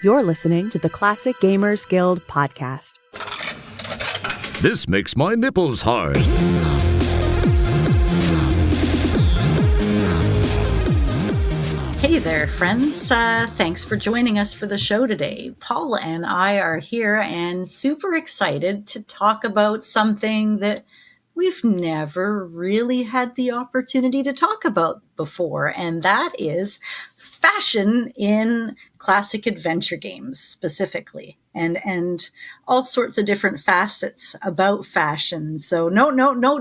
You're listening to the Classic Gamers Guild podcast. This makes my nipples hard. Hey there, friends. Thanks for joining us for the show today. Paul and I are here and super excited to talk about something that we've never really had the opportunity to talk about before, and that is fashion in classic adventure games specifically, and all sorts of different facets about fashion. So no,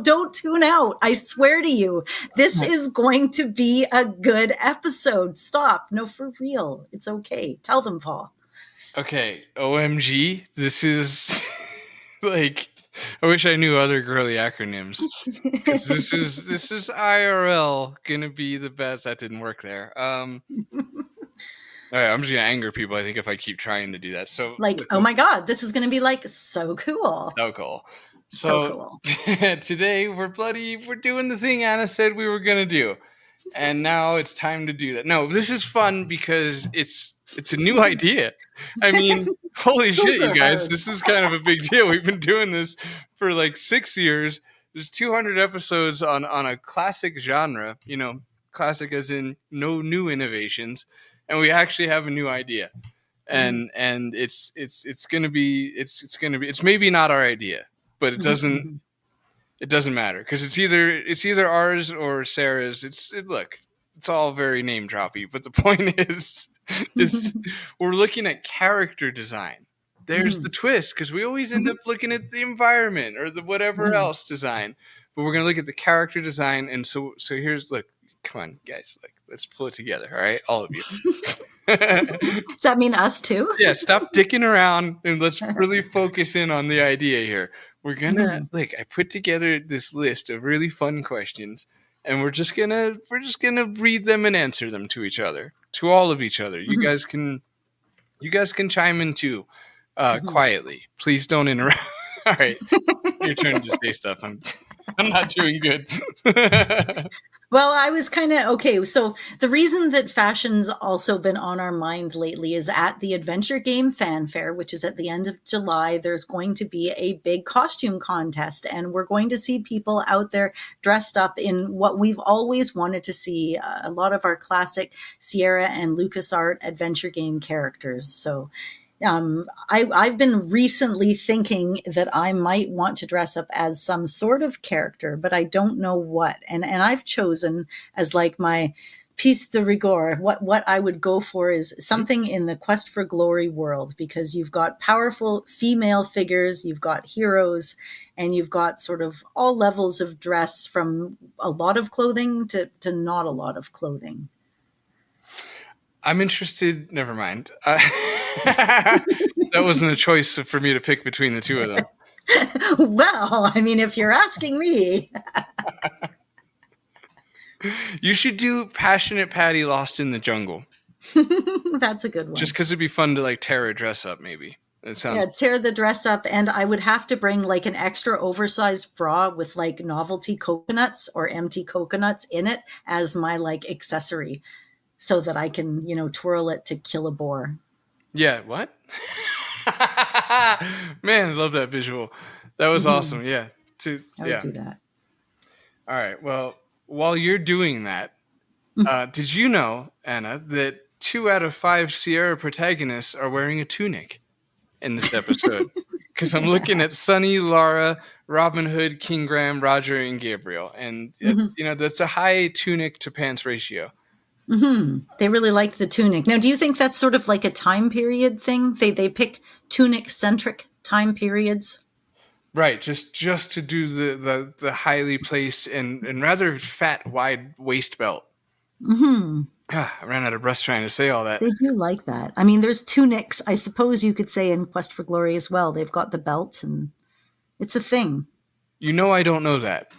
don't tune out. I swear to you, this is going to be a good episode. Stop. No, for real. It's okay. Tell them, Paul. Okay, OMG, this is like, I wish I knew other girly acronyms. 'Cause this is IRL gonna be the best. That didn't work there. All right, I'm just gonna anger people, I think, if I keep trying to do that. So oh my God, this is gonna be like so cool. So cool. So cool. Today we're doing the thing Anna said we were gonna do. And now it's time to do that. No, this is fun because it's a new idea. I mean, holy shit, you guys. Hard. This is kind of a big deal. We've been doing this for like 6 years. There's 200 episodes on a classic genre, classic as in no new innovations. And we actually have a new idea. And it's maybe not our idea, but it doesn't matter because it's either ours or Sarah's. It's all very name droppy, but the point is we're looking at character design. There's the twist, because we always end up looking at the environment or the whatever else design, but we're gonna look at the character design. And so here's, look, come on, guys, let's pull it together, all right, all of you. Does that mean us too? Yeah, stop dicking around and let's really focus in on the idea here. We're gonna I put together this list of really fun questions, and we're just gonna read them and answer them to each other, to all of each other. You guys can chime in too, quietly. Please don't interrupt. All right, your turn to say stuff. I'm not doing good. Well, I was kind of okay. So the reason that fashion's also been on our mind lately is at the Adventure Game Fanfare, which is at the end of July. There's going to be a big costume contest, and we're going to see people out there dressed up in what we've always wanted to see, a lot of our classic Sierra and LucasArts adventure game characters. So I've been recently thinking that I might want to dress up as some sort of character, but I don't know what. And I've chosen as like my piece de rigueur. What I would go for is something in the Quest for Glory world, because you've got powerful female figures, you've got heroes, and you've got sort of all levels of dress, from a lot of clothing to not a lot of clothing. I'm interested. Never mind. That wasn't a choice for me to pick between the two of them. Well, I mean, if you're asking me. You should do Passionate Patty Lost in the Jungle. That's a good one. Just because it'd be fun to tear a dress up, maybe. Tear the dress up, and I would have to bring an extra oversized bra with novelty coconuts or empty coconuts in it as my accessory, so that I can, twirl it to kill a boar. Yeah, what? Man, I love that visual. That was awesome. Yeah. I would do that. All right. Well, while you're doing that, did you know, Anna, that 2 out of 5 Sierra protagonists are wearing a tunic in this episode? Because I'm looking at Sunny, Lara, Robin Hood, King Graham, Roger, and Gabriel. And, that's a high tunic to pants ratio. They really liked the tunic. Now, do you think that's sort of like a time period thing? They pick tunic-centric time periods? Right, just to do the highly placed and rather fat, wide waist belt. I ran out of breath trying to say all that. They do like that. I mean, there's tunics, I suppose you could say, in Quest for Glory as well. They've got the belts, and it's a thing. I don't know that.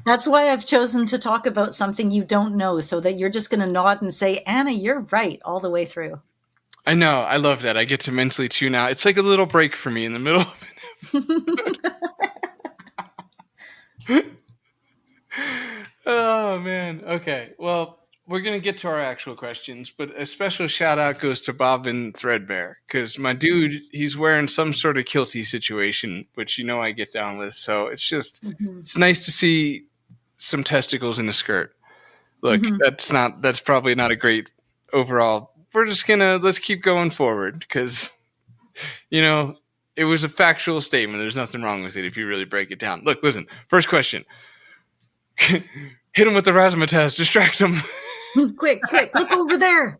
That's why I've chosen to talk about something you don't know, so that you're just going to nod and say, Anna, you're right, all the way through. I know. I love that. I get to mentally tune out. It's like a little break for me in the middle of an episode. Oh, man. Okay. Well, we're going to get to our actual questions, but a special shout out goes to Bobbin Threadbare, because my dude, he's wearing some sort of kilty situation, which I get down with. So it's just, it's nice to see some testicles in a skirt. Look, that's probably not a great overall. We're just let's keep going forward, because, it was a factual statement. There's nothing wrong with it if you really break it down. Look, listen, first question. Hit him with the razzmatazz, distract him. Quick, look over there.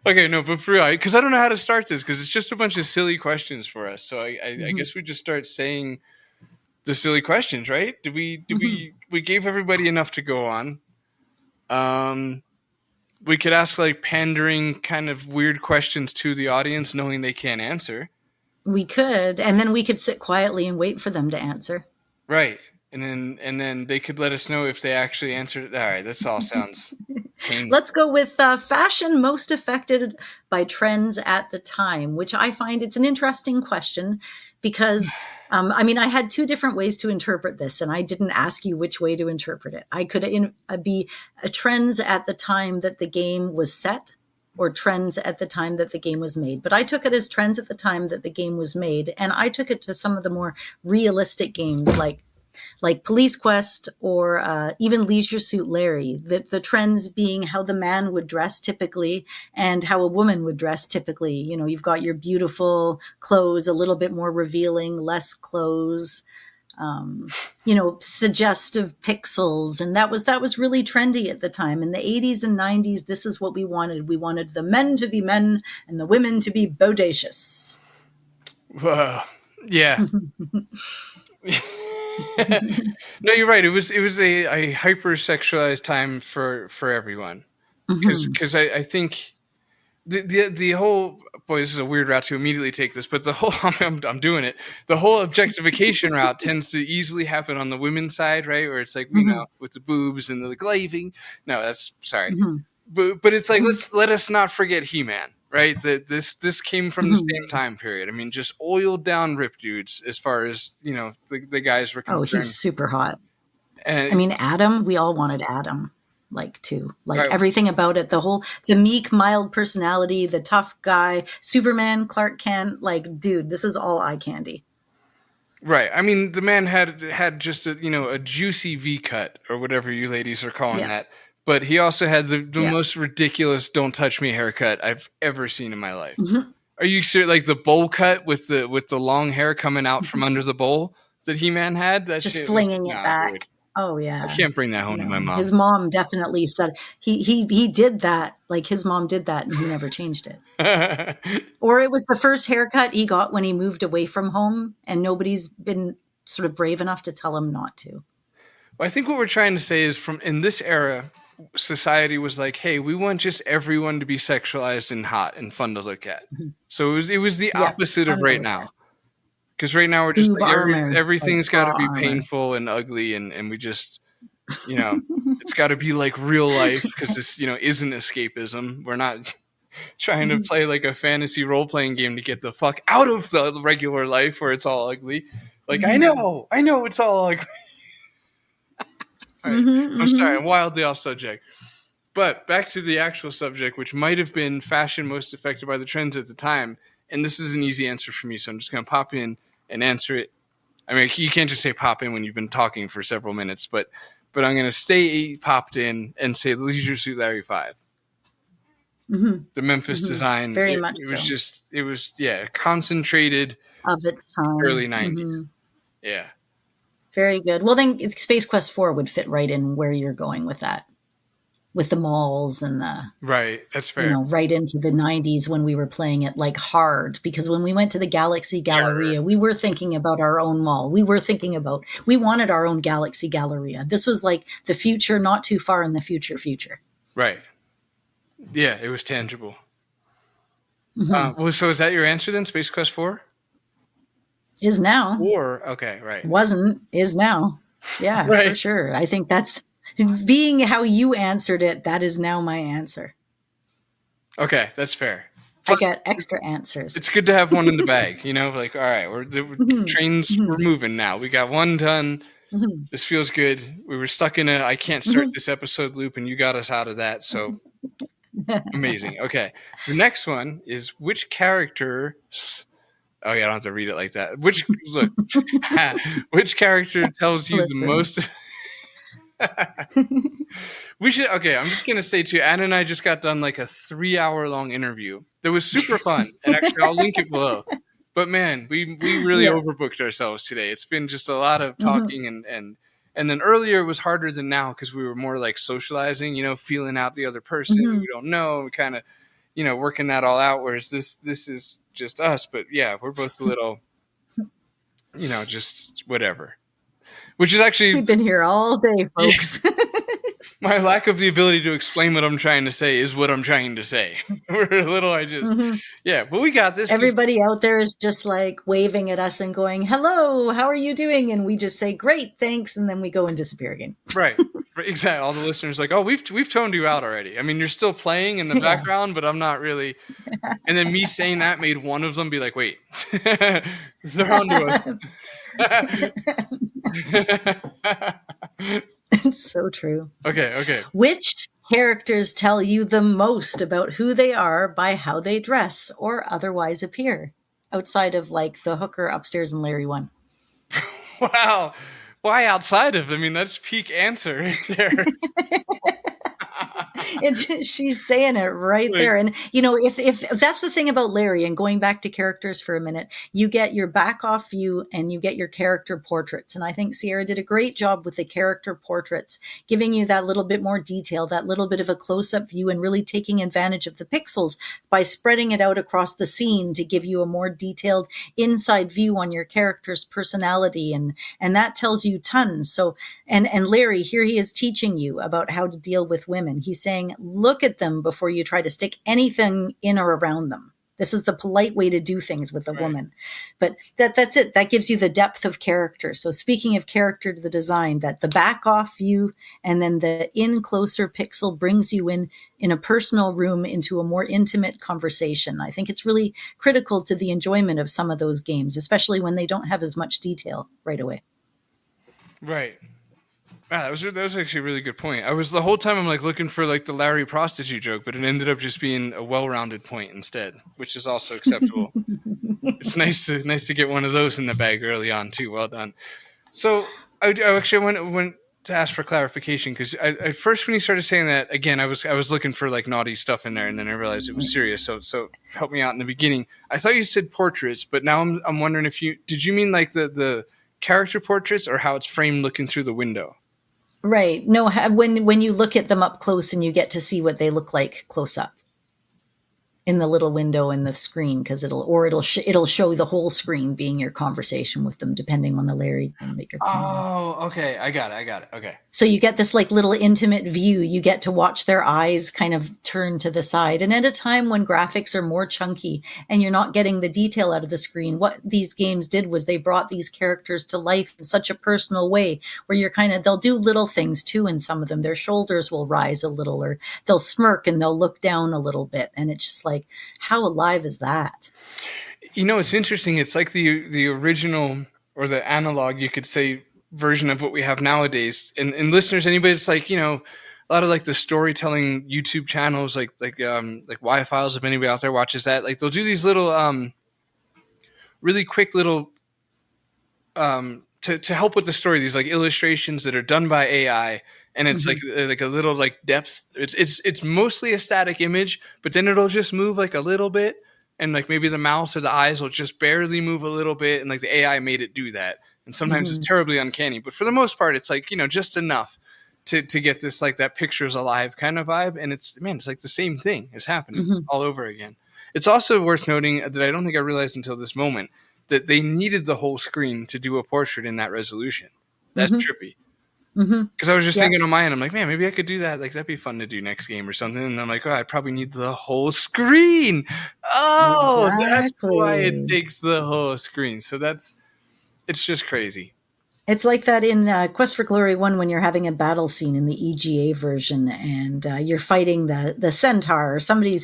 Okay, no, but for real, because I don't know how to start this, because it's just a bunch of silly questions for us. So I guess we just start saying the silly questions, right? We gave everybody enough to go on. We could ask like pandering kind of weird questions to the audience, knowing they can't answer. We could, and then we could sit quietly and wait for them to answer. Right. And then they could let us know if they actually answered it. All right, this all sounds painful. Let's go with fashion most affected by trends at the time, which I find it's an interesting question because, I had two different ways to interpret this, and I didn't ask you which way to interpret it. I could be trends at the time that the game was set, or trends at the time that the game was made. But I took it as trends at the time that the game was made, and I took it to some of the more realistic games like Police Quest or even Leisure Suit Larry, the trends being how the man would dress typically and how a woman would dress typically. You've got your beautiful clothes, a little bit more revealing, less clothes, suggestive pixels. And that was really trendy at the time. In the 80s and 90s, this is what we wanted. We wanted the men to be men and the women to be bodacious. Whoa. Yeah. No, you're right. It was a hyper-sexualized time for everyone, because I think the whole, boy, this is a weird route to immediately take this, but the whole I'm doing it. The whole objectification route tends to easily happen on the women's side, right? Where it's like with the boobs and the glaving. No, that's sorry, but it's like let us not forget He-Man. Right, that this came from the same time period. I mean, just oiled down rip dudes as far as the guys were concerned. Oh, he's super hot. And Adam. We all wanted Adam, too. Right. Everything about it, the meek, mild personality, the tough guy, Superman, Clark Kent. Dude, this is all eye candy. Right. I mean, the man had just a juicy V cut, or whatever you ladies are calling that. But he also had the most ridiculous "don't touch me" haircut I've ever seen in my life. Are you serious? Like the bowl cut with the long hair coming out from under the bowl that He-Man had? That just flinging it back. Weird. Oh yeah, I can't bring that home to my mom. His mom definitely said he did that. His mom did that, and he never changed it. Or it was the first haircut he got when he moved away from home, and nobody's been sort of brave enough to tell him not to. Well, I think what we're trying to say is in this era, society was like, hey, we want just everyone to be sexualized and hot and fun to look at. So it was the opposite of right now. Because right now we're just everything's got to be painful and ugly, and we just, it's got to be like real life, because this, isn't escapism. We're not trying to play like a fantasy role-playing game to get the fuck out of the regular life where it's all ugly. I know it's all ugly. All right. I'm sorry, I'm wildly off subject. But back to the actual subject, which might have been fashion most affected by the trends at the time. And this is an easy answer for me, so I'm just going to pop in and answer it. I mean, you can't just say pop in when you've been talking for several minutes, but I'm going to stay popped in and say Leisure Suit Larry 5. The Memphis design. Very much it was concentrated of its time. Early 90s. Yeah. Very good. Well, then Space Quest 4 would fit right in where you're going with that. With the malls and the... Right, that's fair. Right into the 90s when we were playing it hard. Because when we went to the Galaxy Galleria, we were thinking about our own mall. We wanted our own Galaxy Galleria. This was the future, not too far in the future. Right. Yeah, it was tangible. So is that your answer then, Space Quest 4? Is now. Or, okay, right. Wasn't, is now. Yeah, right. For sure. I think that's, being how you answered it, that is now my answer. Okay, that's fair. Plus, I got extra answers. It's good to have one in the bag, all right, trains, we're moving now. We got one done. Mhm. This feels good. We were stuck in a I can't start this episode loop, and you got us out of that. So amazing. Okay. The next one is which character. Oh, yeah, I don't have to read it like that. Which character tells you the Listen. most. We should. Okay, I'm just gonna say too. Anna and I just got done like a 3-hour long interview that was super fun, and actually I'll link it below. But man, we really Yeah. overbooked ourselves today. It's been just a lot of Mhm. talking, and then earlier was harder than now because we were more like socializing, feeling out the other person Mhm. we don't know, kind of, working that all out. Whereas this is just us. But yeah, we're both a little, just whatever. Which is actually We've been here all day, folks. my lack of the ability to explain what I'm trying to say is what I'm trying to say. We're a little, but we got this. Everybody out there is just like waving at us and going, "Hello, how are you doing?" And we just say, "Great, thanks," and then we go and disappear again. Right, exactly. All the listeners like, "Oh, we've toned you out already." I mean, you're still playing in the background, but I'm not really. And then me saying that made one of them be like, "Wait, they're onto us." It's so true. Okay. Which characters tell you the most about who they are by how they dress or otherwise appear? Outside of like the hooker upstairs in Larry 1. Wow. Why outside of? I mean, that's peak answer right there. She's saying it right there. And if that's the thing about Larry, and going back to characters for a minute, you get your back off view and you get your character portraits. And I think Sierra did a great job with the character portraits, giving you that little bit more detail, that little bit of a close-up view, and really taking advantage of the pixels by spreading it out across the scene to give you a more detailed inside view on your character's personality. And that tells you tons. So and Larry, here he is teaching you about how to deal with women. He's saying, look at them before you try to stick anything in or around them. This is the polite way to do things with a woman. But that's it. That gives you the depth of character. So speaking of character to the design, that the back off view and then the in closer pixel brings you in a personal room into a more intimate conversation. I think it's really critical to the enjoyment of some of those games, especially when they don't have as much detail right away. Right. Wow, that was actually a really good point. I was the whole time I'm like looking for like the Larry prostitute joke, but it ended up just being a well-rounded point instead, which is also acceptable. It's nice to get one of those in the bag early on too. Well done. So I actually went to ask for clarification because at first when you started saying that again, I was looking for like naughty stuff in there, and then I realized it was serious. So help me out in the beginning. I thought you said portraits, but now I'm wondering if did you mean like the character portraits or how it's framed looking through the window? Right. No, when you look at them up close and you get to see what they look like close up in the little window in the screen, because it'll show the whole screen being your conversation with them, depending on the Larry game that you're playing. Oh, okay. I got it. Okay. So you get this like little intimate view. You get to watch their eyes kind of turn to the side. And at a time when graphics are more chunky and you're not getting the detail out of the screen, what these games did was they brought these characters to life in such a personal way where they'll do little things too in some of them. Their shoulders will rise a little, or they'll smirk and they'll look down a little bit. And it's just like, how alive is that? It's interesting. It's like the original or the analog, you could say, version of what we have nowadays. And listeners, anybody that's like, a lot of like the storytelling YouTube channels, like Y Files, if anybody out there watches that, like they'll do these little really quick little to help with the story, these like illustrations that are done by AI. And it's like a little like depth. It's mostly a static image, but then it'll just move like a little bit, and like maybe the mouth or the eyes will just barely move a little bit, and like the AI made it do that. And sometimes it's terribly uncanny, but for the most part, it's like just enough to get this like that picture's alive kind of vibe. And it's like the same thing is happening all over again. It's also worth noting that I don't think I realized until this moment that they needed the whole screen to do a portrait in that resolution. That's trippy. Because I was just thinking on my end, I'm like, man, maybe I could do that. Like, that'd be fun to do next game or something. And I'm like, oh, I probably need the whole screen. That's why it takes the whole screen. So it's just crazy. It's like that in Quest for Glory 1 when you're having a battle scene in the EGA version and you're fighting the centaur or somebody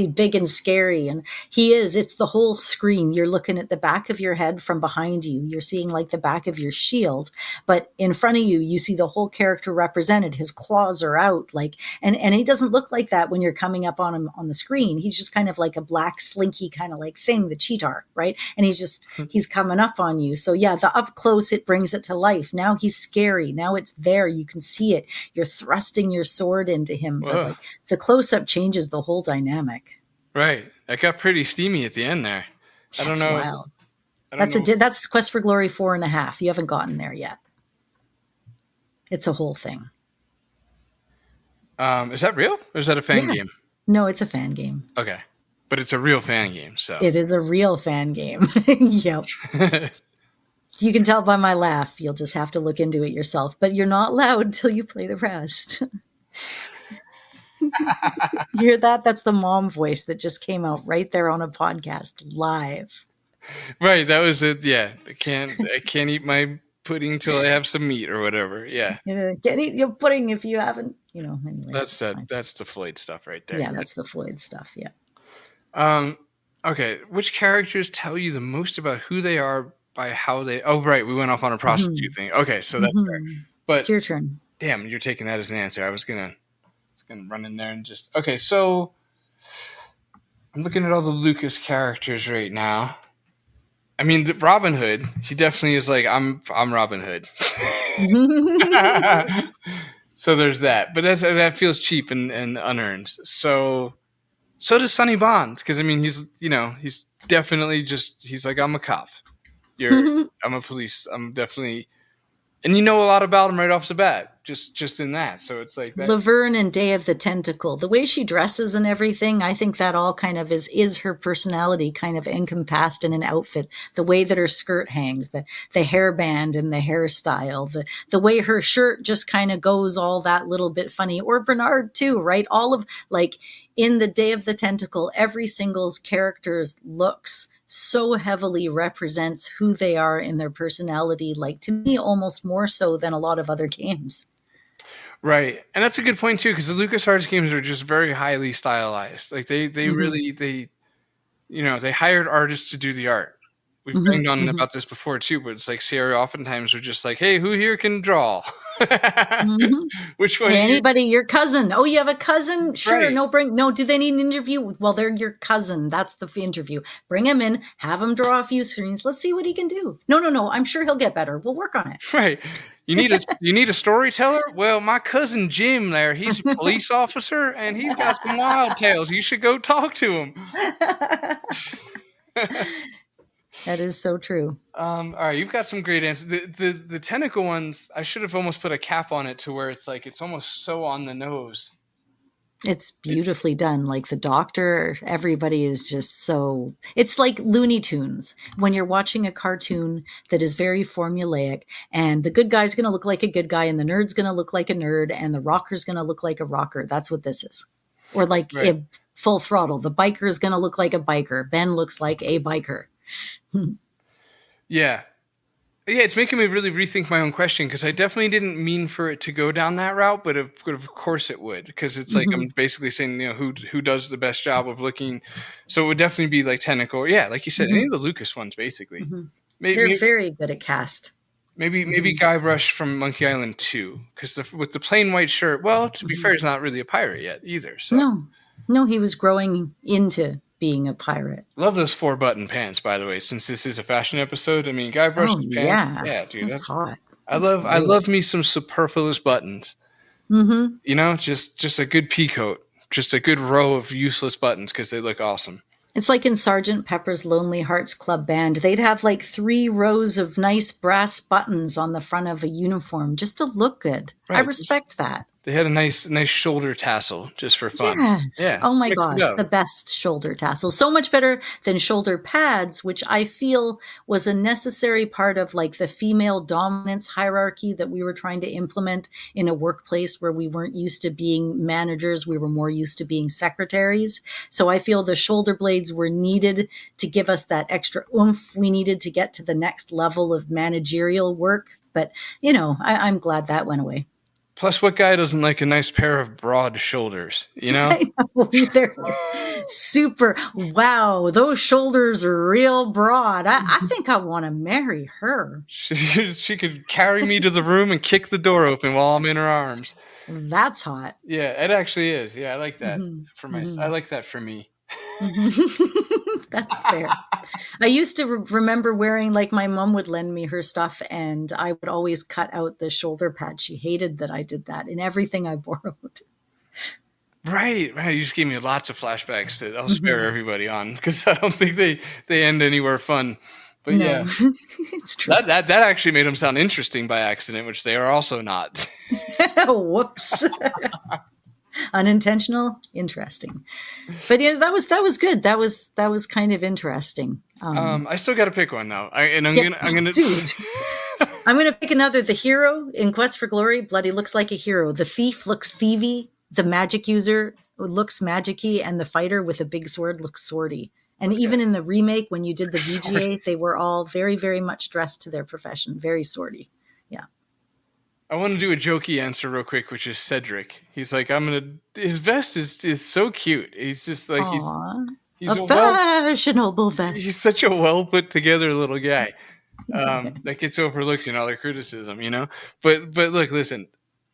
big and scary. And it's the whole screen. You're looking at the back of your head from behind you. You're seeing like the back of your shield. But in front of you, you see the whole character represented. His claws are out. And he doesn't look like that when you're coming up on him on the screen. He's just kind of like a black, slinky kind of like thing, the cheetah, right? And he's coming up on you. So yeah, the up close, it brings it to life. Now he's scary. Now it's there. You can see it. You're thrusting your sword into him. But like the close up changes the whole dynamic. Right. That got pretty steamy at the end there. I don't know. Wild. That's Quest for Glory 4.5. You haven't gotten there yet. It's a whole thing. Is that real? Or is that a fan game? No, it's a fan game. Okay. But it's a real fan game, so. It is a real fan game. Yep. You can tell by my laugh. You'll just have to look into it yourself. But you're not allowed till you play the rest. You hear that? That's the mom voice that just came out right there on a podcast live. Right. That was it. Yeah. I can't eat my pudding till I have some meat or whatever. Yeah. Can't eat your pudding if you haven't, anyways. That's the Floyd stuff right there. Yeah, that's the Floyd stuff. Yeah. Okay. Which characters tell you the most about who they are by how they... Oh, right. We went off on a prostitute thing. Okay. So that's fair. But it's your turn. Damn, you're taking that as an answer. I was gonna run in there and just... Okay. So I'm looking at all the Lucas characters right now. I mean, Robin Hood, he definitely is like, I'm Robin Hood. So there's that. But that feels cheap and unearned. So does Sonny Bonds. Because, I mean, he's definitely he's like, I'm a cop. I'm a police. I'm definitely... And you know a lot about him right off the bat, just in that. So it's like that. Laverne and Day of the Tentacle, the way she dresses and everything, I think that all kind of is her personality kind of encompassed in an outfit. The way that her skirt hangs, the hairband and the hairstyle, the way her shirt just kind of goes all that little bit funny. Or Bernard too, right? All of like in the Day of the Tentacle, every single character's looks so heavily represents who they are in their personality, like to me almost more so than a lot of other games. Right. And that's a good point too, because the LucasArts games are just very highly stylized. Like they really they hired artists to do the art. We've banged on about this before too, but it's like Sierra oftentimes are just like, hey, who here can draw? Which one? Hey, anybody, your cousin. Oh, you have a cousin? Sure. Right. Do they need an interview? Well, they're your cousin. That's the interview. Bring him in, have him draw a few screens. Let's see what he can do. No. I'm sure he'll get better. We'll work on it. Right. You need a storyteller? Well, my cousin Jim there, he's a police officer and he's got some wild tales. You should go talk to him. That is so true. All right, you've got some great answers. The tentacle ones, I should have almost put a cap on it to where it's like it's almost so on the nose. It's beautifully done. Like the Doctor, everybody is just so... It's like Looney Tunes. When you're watching a cartoon that is very formulaic, and the good guy's going to look like a good guy, and the nerd's going to look like a nerd, and the rocker's going to look like a rocker. That's what this is. Or like Full Throttle. The biker is going to look like a biker. Ben looks like a biker. Yeah, it's making me really rethink my own question, because I definitely didn't mean for it to go down that route, but of course it would, because it's like I'm basically saying, who does the best job of looking. So it would definitely be like Tentacle. Yeah, like you said, any of the Lucas ones, basically. They're very good at cast. Maybe Guybrush from Monkey Island 2, because with the plain white shirt, well, to be fair, he's not really a pirate yet either. So. No, he was growing into being a pirate. Love those 4-button pants, by the way, since this is a fashion episode. I mean, Guybrush pants. Yeah, dude, that's hot. I love me some superfluous buttons. Just a good peacoat, just a good row of useless buttons because they look awesome. It's like in Sgt. Pepper's Lonely Hearts Club Band. They'd have like 3 rows of nice brass buttons on the front of a uniform just to look good. Right. I respect that. They had a nice shoulder tassel just for fun. Yes. Yeah. Oh my gosh, the best shoulder tassel. So much better than shoulder pads, which I feel was a necessary part of like the female dominance hierarchy that we were trying to implement in a workplace where we weren't used to being managers. We were more used to being secretaries. So I feel the shoulder blades were needed to give us that extra oomph we needed to get to the next level of managerial work. But, I'm glad that went away. Plus, what guy doesn't like a nice pair of broad shoulders, I know. They're super. Wow, those shoulders are real broad. I think I want to marry her. She could carry me to the room and kick the door open while I'm in her arms. That's hot. Yeah, it actually is. Yeah, I like that I Mm-hmm. like that for me. That's fair. I used to remember wearing, like, my mom would lend me her stuff, and I would always cut out the shoulder pad. She hated that I did that in everything I borrowed. Right. You just gave me lots of flashbacks that I'll spare everybody on because I don't think they end anywhere fun. But No, yeah, it's true. that actually made them sound interesting by accident, which they are also not. Whoops. Unintentional, interesting. But yeah, that was good. That was kind of interesting. I still got to pick one though. I'm gonna dude. I'm gonna pick another. The hero in Quest for Glory, bloody looks like a hero. The thief looks thievy. The magic user looks magicy, and the fighter with a big sword looks swordy. And even in the remake, when you did the VGA, they were all very, very much dressed to their profession, very swordy. Yeah. I want to do a jokey answer real quick, which is Cedric. He's like, his vest is so cute. He's just like, he's a fashionable vest. He's such a well put together little guy. That gets overlooked in all the criticism, But look, listen,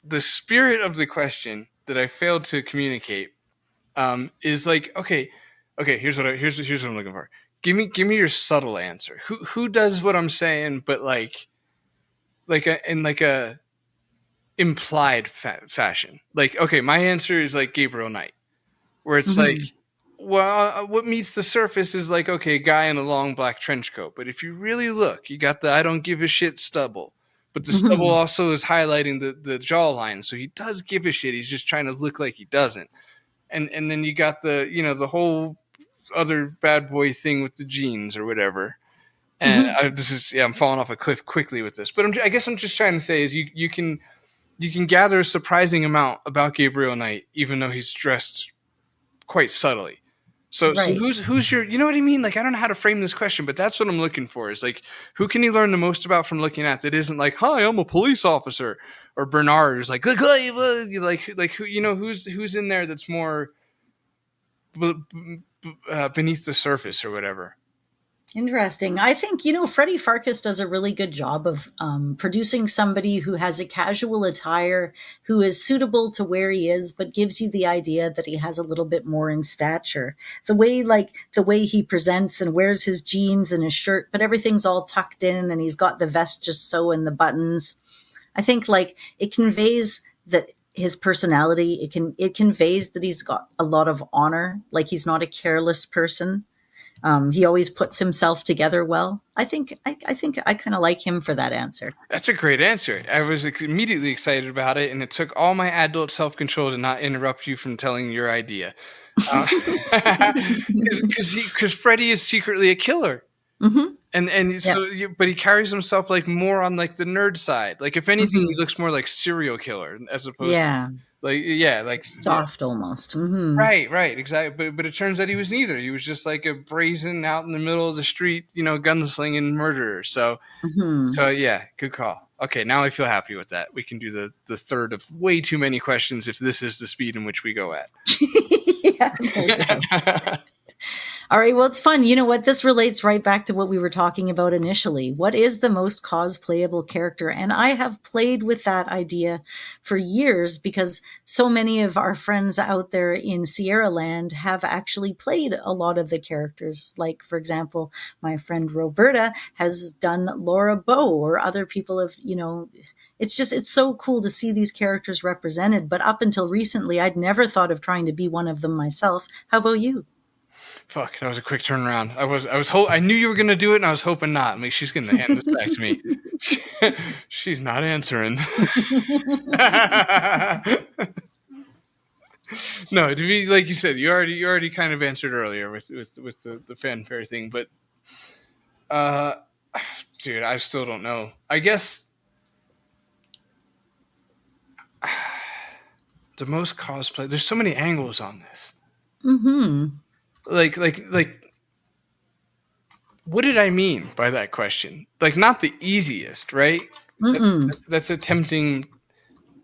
the spirit of the question that I failed to communicate, is like, okay, here's what I'm looking for. Give me your subtle answer. Who does what I'm saying, but in a implied fashion. Like, okay, my answer is like Gabriel Knight, where it's like, well, what meets the surface is like, okay, guy in a long black trench coat. But if you really look, you got the I don't give a shit stubble. But the stubble also is highlighting the jawline. So he does give a shit. He's just trying to look like he doesn't. And then you got the whole other bad boy thing with the jeans or whatever. And I'm falling off a cliff quickly with this. But I guess I'm just trying to say is you can gather a surprising amount about Gabriel Knight, even though he's dressed quite subtly. So who's your, you know what I mean? Like, I don't know how to frame this question, but that's what I'm looking for is like, who can you learn the most about from looking at that isn't like, hi, I'm a police officer, or Bernard is like who, who's in there that's more beneath the surface or whatever. Interesting. I think, Freddie Farkas does a really good job of producing somebody who has a casual attire, who is suitable to where he is, but gives you the idea that he has a little bit more in stature. The way he presents and wears his jeans and his shirt, but everything's all tucked in and he's got the vest just so in the buttons. I think it conveys that his personality, it conveys that he's got a lot of honor, like he's not a careless person. He always puts himself together well. I think I kind of like him for that answer. That's a great answer. I was immediately excited about it, and it took all my adult self-control to not interrupt you from telling your idea. Because Freddy is secretly a killer. But he carries himself like more on like the nerd side. Like, if anything, he looks more like serial killer as opposed to soft almost. Right, exactly. But it turns out he was neither. He was just like a brazen out in the middle of the street, gunslinging murderer. So yeah, good call. Okay, now I feel happy with that. We can do the third of way too many questions if this is the speed in which we go at. Yeah. All right, well, it's fun. You know what? This relates right back to what we were talking about initially. What is the most cosplayable character? And I have played with that idea for years because so many of our friends out there in Sierra Land have actually played a lot of the characters. Like, for example, my friend Roberta has done Laura Bow, or other people have, it's so cool to see these characters represented. But up until recently, I'd never thought of trying to be one of them myself. How about you? Fuck, that was a quick turnaround. I knew you were gonna do it, and I was hoping not. I mean, she's gonna hand this back to me. She's not answering. No, to be like you said, you already kind of answered earlier with the fanfare thing, but dude, I still don't know. I guess the most cosplay. There's so many angles on this. Like, what did I mean by that question? Like, not the easiest, right? That's a tempting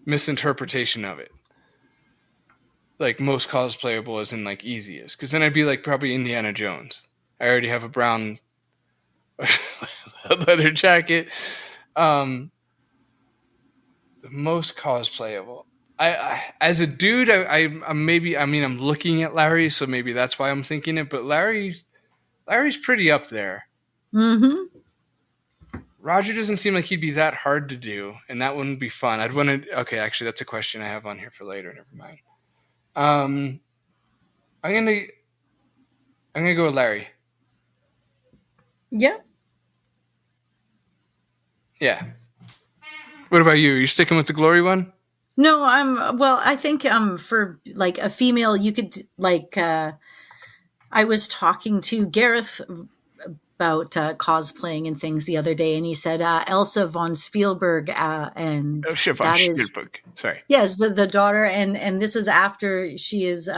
misinterpretation of it. Like most cosplayable as in like easiest, because then I'd be like probably Indiana Jones. I already have a brown leather jacket. The most cosplayable. I as a dude, I'm maybe. I mean, I'm looking at Larry, so maybe that's why I'm thinking it. But Larry's pretty up there. Mm-hmm. Roger doesn't seem like he'd be that hard to do, and that wouldn't be fun. I'd want to. Okay, actually, that's a question I have on here for later. Never mind. I'm gonna go with Larry. Yeah. Yeah. What about you? Are you sticking with the glory one? No, I think for like a female, you could like I was talking to Gareth about cosplaying and things the other day, and he said Elsa von Spielberg, and that is Spielberg. Sorry. yes, the daughter, and this is after she's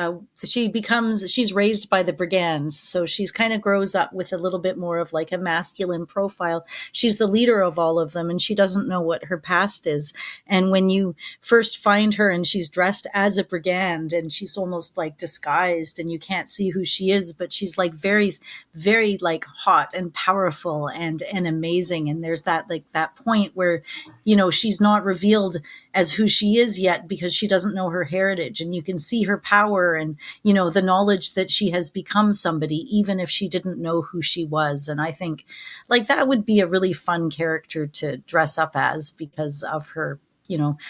raised by the brigands, so she's kind of grows up with a little bit more of like a masculine profile. She's the leader of all of them, and she doesn't know what her past is. And when you first find her, and she's dressed as a brigand, and she's almost like disguised, and you can't see who she is, but she's like very, very like hot and powerful and amazing. And there's that like that point where, she's not revealed as who she is yet because she doesn't know her heritage, and you can see her power and the knowledge that she has become somebody even if she didn't know who she was. And I think like that would be a really fun character to dress up as because of her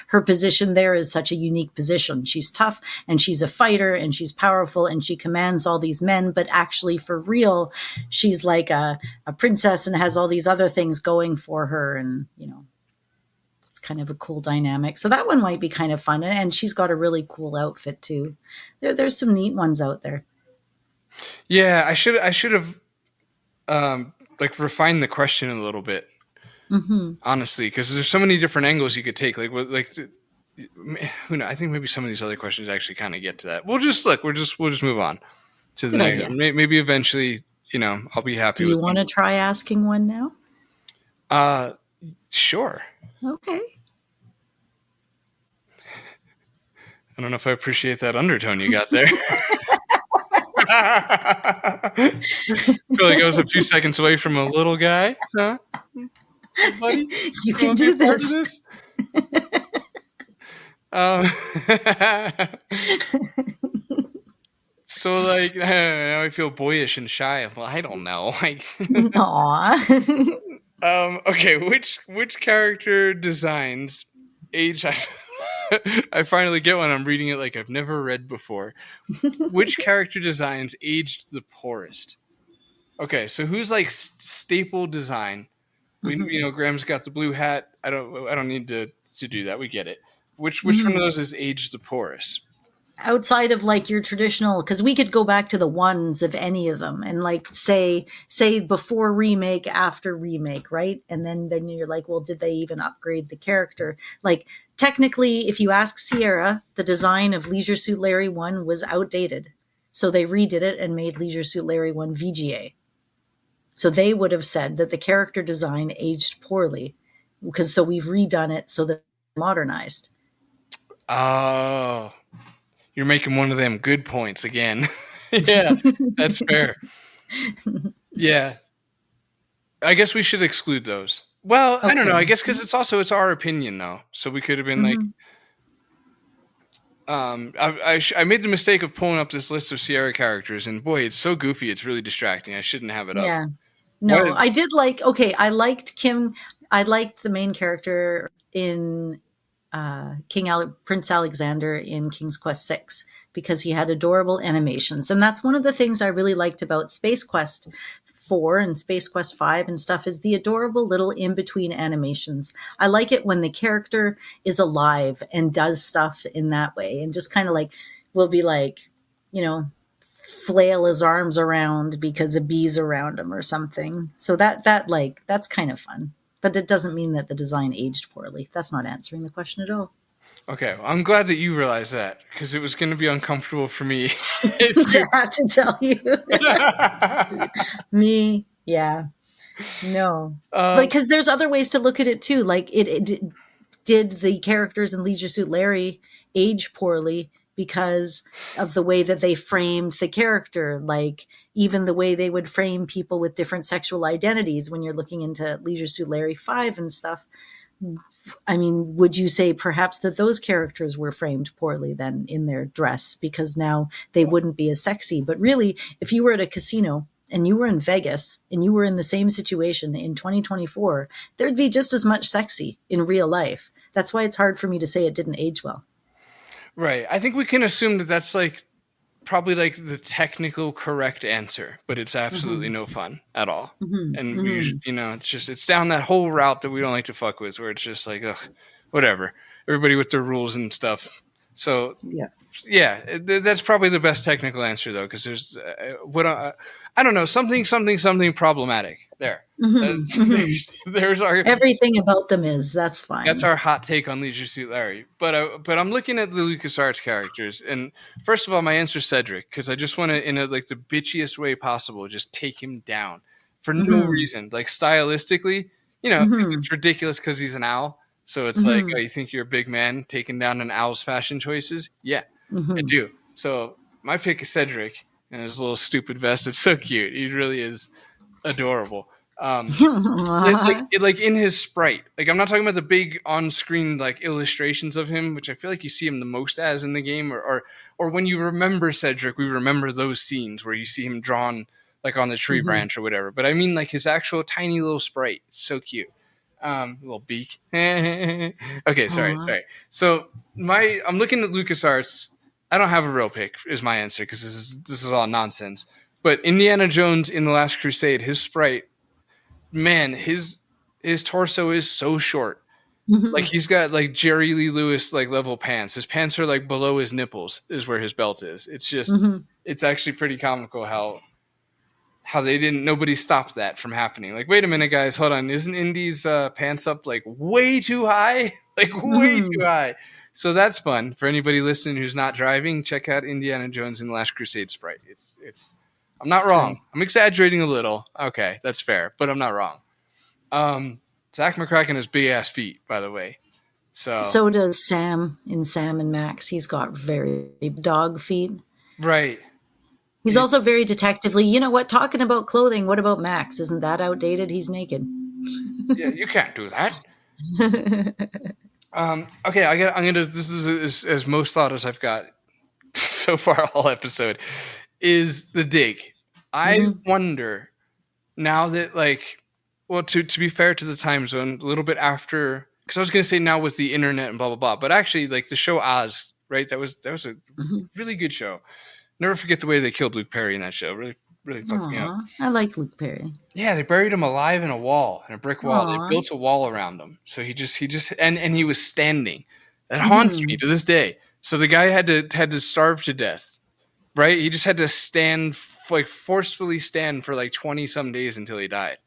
her position there is such a unique position. She's tough and she's a fighter and she's powerful and she commands all these men, but actually for real she's like a princess and has all these other things going for her. And kind of a cool dynamic. So that one might be kind of fun. And she's got a really cool outfit too. There's some neat ones out there. Yeah, I should have like refined the question a little bit. Mm-hmm. Honestly, because there's so many different angles you could take. Like who knows? I think maybe some of these other questions actually kind of get to that. We'll just move on to the next. Maybe eventually, I'll be happy. Do you want to try asking one now? Sure. Okay. I don't know if I appreciate that undertone you got there. I feel like I was a few seconds away from a little guy. Huh? Buddy? You can do this. So, like, now I feel boyish and shy. Well, I don't know. Like, Aw. Okay, which character designs age? I finally get one. I'm reading it like I've never read before. Which character designs aged the poorest? Okay, so who's like staple design? Graham's got the blue hat. I don't need to do that. We get it. Which one of those is aged the poorest? Outside of like your traditional, because we could go back to the ones of any of them and like say before remake, after remake, right? And then you're like, well, did they even upgrade the character? Like technically, if you ask Sierra, the design of Leisure Suit Larry 1 was outdated. So they redid it and made Leisure Suit Larry 1 VGA. So they would have said that the character design aged poorly so we've redone it so that it's modernized. Oh, you're making one of them good points again. Yeah, that's fair. Yeah. I guess we should exclude those. Well, okay. I don't know. I guess because it's our opinion, though. So we could have been like... I made the mistake of pulling up this list of Sierra characters, and boy, it's so goofy. It's really distracting. I shouldn't have it up. Yeah. No, I did like... Okay, I liked Kim. I liked the main character in... Prince Alexander in King's Quest VI because he had adorable animations. And that's one of the things I really liked about Space Quest 4 and Space Quest 5 and stuff is the adorable little in-between animations. I like it when the character is alive and does stuff in that way and just kind of like will be like, flail his arms around because a bee's around him or something. So that's kind of fun. But it doesn't mean that the design aged poorly. That's not answering the question at all. Okay, well, I'm glad that you realized that because it was going to be uncomfortable for me. To have to tell you. Me, yeah. No. Uh, Like, because there's other ways to look at it too. Like, did the characters in Leisure Suit Larry age poorly because of the way that they framed the character? Like, even the way they would frame people with different sexual identities when you're looking into Leisure Suit Larry 5 and stuff. I mean, would you say perhaps that those characters were framed poorly then in their dress because now they wouldn't be as sexy? But really, if you were at a casino and you were in Vegas and you were in the same situation in 2024, there'd be just as much sexy in real life. That's why it's hard for me to say it didn't age well. right. I think we can assume that that's like probably like the technical correct answer, but it's absolutely no fun at all. And it's down that whole route that we don't like to fuck with, where it's just like, ugh, whatever. Everybody with their rules and stuff. So Yeah. yeah, that's probably the best technical answer though, because there's I don't know, something problematic there. There's our Everything about them is, that's fine. that's our hot take on Leisure Suit Larry. But I'm looking at the LucasArts characters, and first of all, my answer is Cedric, because I just want to, in like the bitchiest way possible, just take him down for no reason. Like stylistically, it's ridiculous because he's an owl. So it's like, oh, you think you're a big man taking down an owl's fashion choices? Yeah, I do. So my pick is Cedric, and his little stupid vest. It's so cute. He really is adorable. Like in his sprite. Like, I'm not talking about the big on-screen like illustrations of him, which I feel like you see him the most as in the game, or when you remember Cedric, we remember those scenes where you see him drawn like on the tree branch or whatever. But I mean like his actual tiny little sprite. It's so cute. Little beak. Okay, sorry. So I'm looking at LucasArts. I don't have a real pick, is my answer, because this is all nonsense. But Indiana Jones in The Last Crusade, his sprite, man, his torso is so short. Like, he's got like Jerry Lee Lewis like level pants. His pants are like below his nipples is where his belt is. It's just it's actually pretty comical how nobody stopped that from happening. Like, wait a minute, guys, hold on. Isn't Indy's pants up like way too high? Like way too high. So that's fun for anybody listening who's not driving. Check out Indiana Jones and the Last Crusade sprite. It's I'm not wrong. True. I'm exaggerating a little. Okay, that's fair, but I'm not wrong. Zach McCracken has big ass feet, by the way. So does Sam in Sam and Max. He's got very dog feet. Right. He's also very detectively. You know what? Talking about clothing, what about Max? Isn't that outdated? He's naked. Yeah, you can't do that. Okay, I'm gonna. This is as most thought as I've got so far all episode is the dig. I wonder now that, like, well, to be fair to the time zone, a little bit after, because I was gonna say now with the internet and blah blah blah, but actually, like the show Oz, right? That was a really good show. Never forget the way they killed Luke Perry in that show. Really fucked me up. I like Luke Perry. Yeah, they buried him alive in a brick wall. They built a wall around him. So he just and he was standing. That haunts me to this day. So the guy had to starve to death, right? He just had to stand, like forcefully stand for like 20 some days until he died.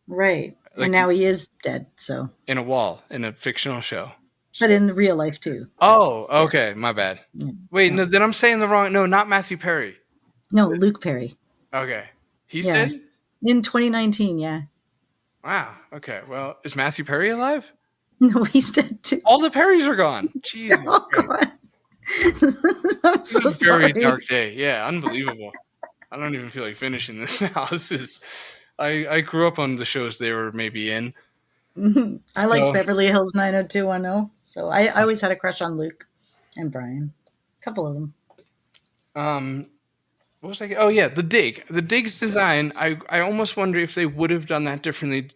Right. Like, and now he is dead, so. In a wall, in a fictional show. But in real life too. Oh, okay, my bad. Wait, no, then I'm saying the wrong. No, not Matthew Perry. No, Luke Perry. Okay, he's dead in 2019. Yeah. Wow. Okay. Well, is Matthew Perry alive? No, he's dead too. All the Perrys are gone. Jesus. Oh, God. I'm so sorry. Very dark day. Yeah, unbelievable. I don't even feel like finishing this now. This is. I grew up on the shows they were maybe in. I liked Beverly Hills 90210. So I always had a crush on Luke and Brian. A couple of them. What was I? Oh yeah, the dig. The dig's design. I almost wonder if they would have done that differently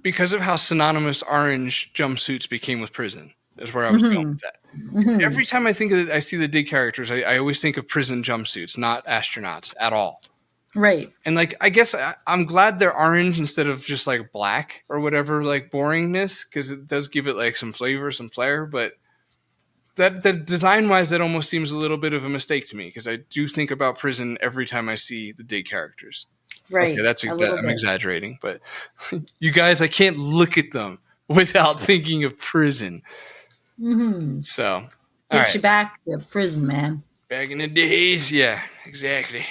because of how synonymous orange jumpsuits became with prison. Is where I was going with that. Every time I think of it, I see the dig characters, I always think of prison jumpsuits, not astronauts at all. Right. And like, I guess I'm glad they're orange instead of just like black or whatever, like boringness, because it does give it like some flavor, some flair. But that design wise, that almost seems a little bit of a mistake to me, because I do think about prison every time I see the dig characters. Right. Okay, I'm exaggerating, but you guys, I can't look at them without thinking of prison. So, get you back to prison, man. Back in the days, yeah, exactly.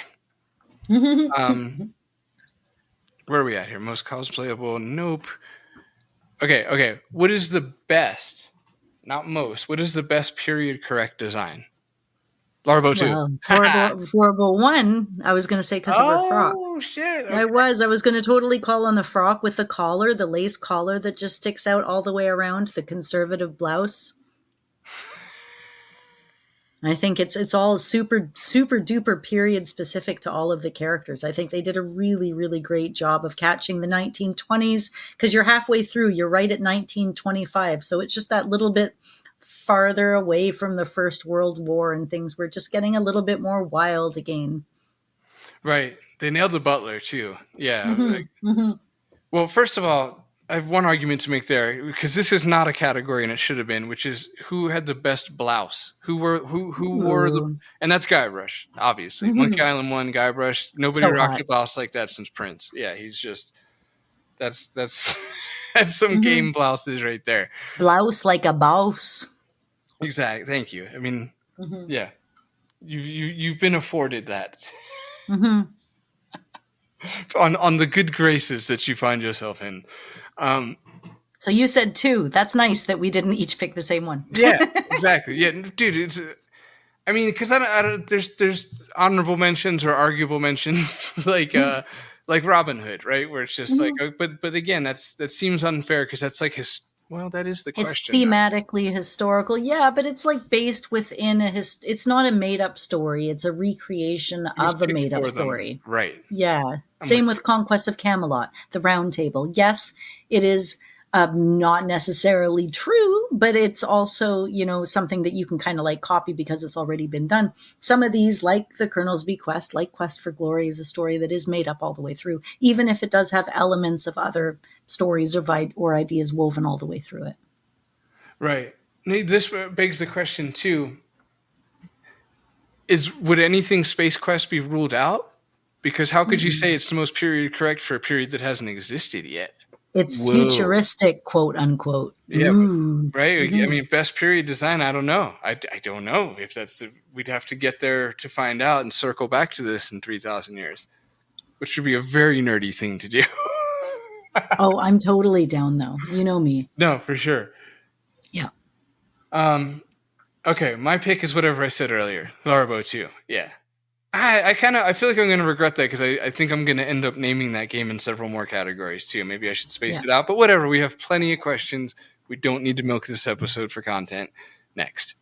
Where are we at here? Most cosplayable? Nope. Okay. What is the best? Not most. What is the best period correct design? Larbo 2. Well, horrible one. I was going to say because of her frock. Oh, shit. I Okay. was going to totally call on the frock with the collar, the lace collar that just sticks out all the way around, the conservative blouse. I think it's all super duper period specific to all of the characters. I think they did a really, really great job of catching the 1920s, because you're halfway through, you're right at 1925. So it's just that little bit farther away from the First World War, and things were just getting a little bit more wild again. Right. They nailed the butler, too. Yeah. Mm-hmm. Well, first of all, I have one argument to make there, because this is not a category and it should have been, which is who had the best blouse? Who wore the, and that's Guybrush, obviously. Monkey Island 1, Guybrush. Nobody rocked a blouse like that since Prince. Yeah, he's just that's that's some game blouses right there. Blouse like a boss. Exactly. Thank you. I mean, yeah, you've been afforded that on the good graces that you find yourself in. So you said 2. That's nice that we didn't each pick the same one. Yeah, exactly. Yeah, dude, it's. I mean, because I don't. There's honorable mentions or arguable mentions like Robin Hood, right? Where it's just like, but again, that seems unfair because that's like his. Well, that is the question. It's thematically historical, yeah, but it's like based within it's not a made up story. It's a recreation of a made up story, right? Yeah. Same with Conquest of Camelot, the Round Table. Yes, it is. Not necessarily true, but it's also, something that you can kind of like copy because it's already been done. Some of these, like the Colonel's Bequest, like Quest for Glory, is a story that is made up all the way through, even if it does have elements of other stories or ideas woven all the way through it. Right. This begs the question too. Would anything Space Quest be ruled out? Because how could you say it's the most period correct for a period that hasn't existed yet? It's futuristic, quote unquote. Yeah, right. I mean, best period design. I don't know. I don't know if that's. We'd have to get there to find out and circle back to this in 3,000 years, which would be a very nerdy thing to do. Oh, I'm totally down though. You know me. No, for sure. Yeah. Okay, my pick is whatever I said earlier. Larbo 2. Yeah. I feel like I'm going to regret that because I think I'm going to end up naming that game in several more categories too. Maybe I should space it out, but whatever. We have plenty of questions. We don't need to milk this episode for content. Next.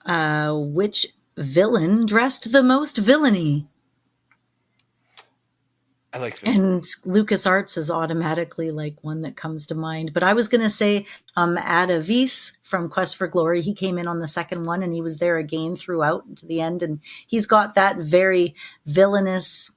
Which villain dressed the most villainy? I like that. And LucasArts is automatically like one that comes to mind. But I was going to say Ada Vies from Quest for Glory. He came in on the second one and he was there again throughout to the end. And he's got that very villainous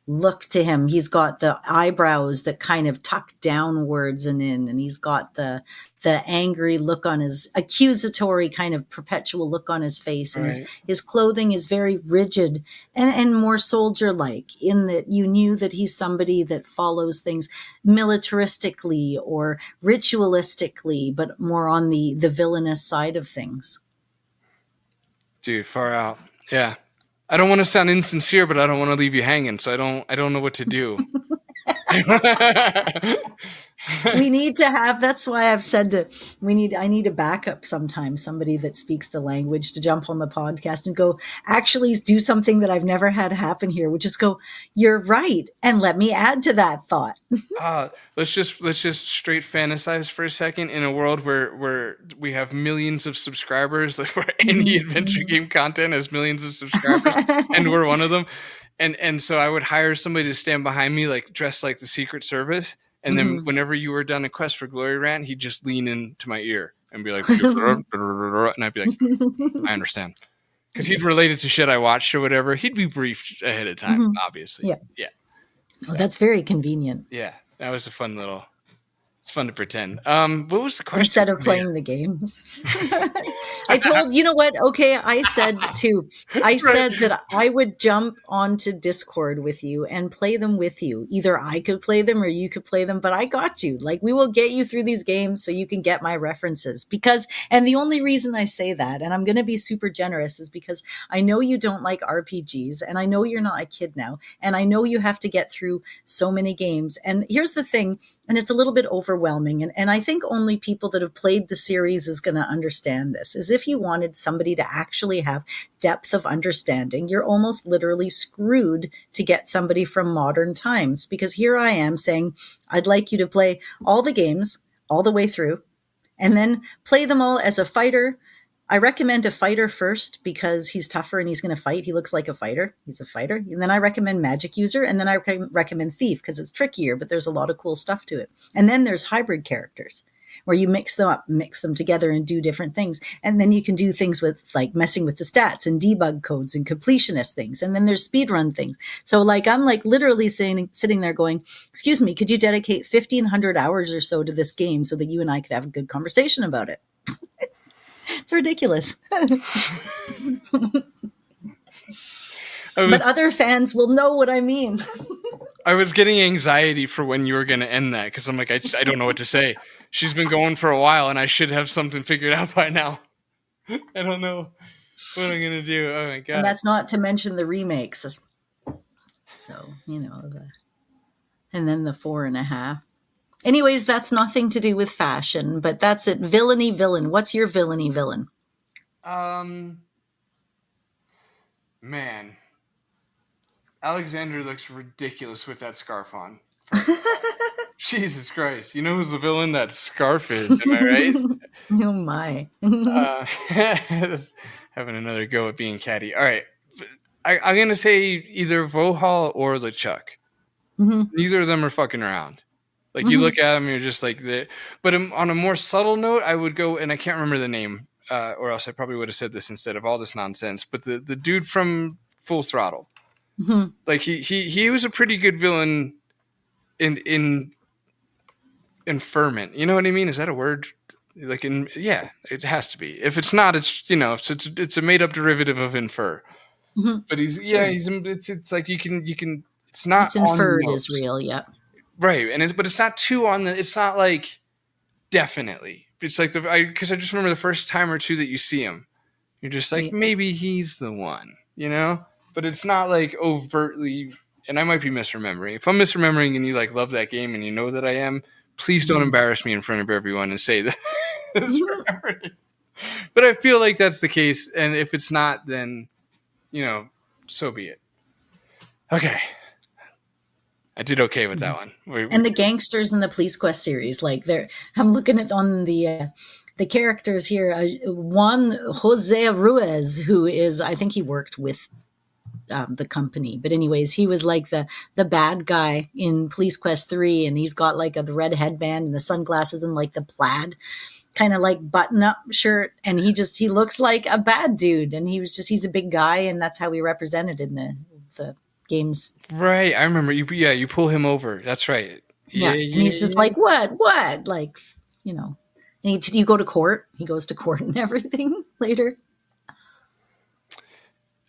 look to him. He's got the eyebrows that kind of tuck downwards and in. And he's got the angry look on his accusatory kind of perpetual look on his face. And his clothing is very rigid and more soldier-like in that you knew that he's somebody that follows things militaristically or ritualistically, but more on the villainous side of things. Dude, far out. Yeah. I don't want to sound insincere, but I don't want to leave you hanging. So I don't know what to do. We need to have, that's why I've said I need a backup sometimes, somebody that speaks the language to jump on the podcast and go, actually do something that I've never had happen here, which is go, you're right. And let me add to that thought. Let's just straight fantasize for a second in a world where we have millions of subscribers, like where any adventure game content has millions of subscribers and we're one of them. And so I would hire somebody to stand behind me, like dressed like the Secret Service. And then whenever you were done a Quest for Glory rant, he'd just lean into my ear and be like, and I'd be like, I understand. Because he'd relate it to shit I watched or whatever. He'd be briefed ahead of time, obviously. Yeah. So, well, that's very convenient. Yeah. That was a fun little It's fun to pretend. What was the question? Instead of playing the games. I told, you know what? Okay, I said that I would jump onto Discord with you and play them with you. Either I could play them or you could play them, but I got you. Like, we will get you through these games so you can get my references. Because, and the only reason I say that, and I'm going to be super generous, is because I know you don't like RPGs, and I know you're not a kid now, and I know you have to get through so many games. And here's the thing, and it's a little bit overwhelming. And I think only people that have played the series is going to understand this, is if you wanted somebody to actually have depth of understanding, you're almost literally screwed to get somebody from modern times. Because here I am saying, I'd like you to play all the games all the way through and then play them all as a fighter. I recommend a fighter first because he's tougher and he's going to fight. He looks like a fighter. He's a fighter. And then I recommend magic user. And then I recommend thief because it's trickier, but there's a lot of cool stuff to it. And then there's hybrid characters where you mix them up, mix them together and do different things. And then you can do things with like messing with the stats and debug codes and completionist things. And then there's speedrun things. So like, I'm like literally sitting there going, excuse me, could you dedicate 1,500 hours or so to this game so that you and I could have a good conversation about it? It's ridiculous. But other fans will know what I mean. I was getting anxiety for when you were going to end that because I'm like, I don't know what to say. She's been going for a while and I should have something figured out by now. I don't know what I'm going to do. Oh my God. And that's not to mention the remakes. So, you know, and then the 4.5. Anyways, that's nothing to do with fashion, but that's it. Villainy villain. What's your villainy villain? Man. Alexander looks ridiculous with that scarf on. Jesus Christ. You know who's the villain? That scarf is, am I right? Oh my. Having another go at being catty. All right. I'm going to say either Vohal or LeChuck. Mm-hmm. Neither of them are fucking around. Like, you look at them, you're just like, but on a more subtle note, I would go, and I can't remember the name, or else I probably would have said this instead of all this nonsense, but the dude from Full Throttle. Mm-hmm. Like, he was a pretty good villain in Ferment. You know what I mean? Is that a word? Like, yeah, it has to be. If it's not, it's, you know, it's a made-up derivative of infer. Mm-hmm. But it's like you can, it's not. It's inferred is real, yeah. Right, but it's not too on the. It's not like definitely. It's like because I just remember the first time or two that you see him, you're just like maybe he's the one, you know. But it's not like overtly. And I might be misremembering. If I'm misremembering and you like love that game and you know that I am, please don't embarrass me in front of everyone and say that. But I feel like that's the case, and if it's not, then you know, so be it. Okay. I did okay with that one. And the gangsters in the Police Quest series, like I'm looking at on the characters here. Juan Jose Ruiz, who is, I think he worked with the company, but anyways, he was like the bad guy in Police Quest 3, and he's got like the red headband and the sunglasses and like the plaid kind of like button up shirt, and he looks like a bad dude, and he's a big guy, and that's how we represented in the games. Right. I remember you pull him over. That's right. Yeah. And he's just like, what? Like, you know, and you go to court. He goes to court and everything later.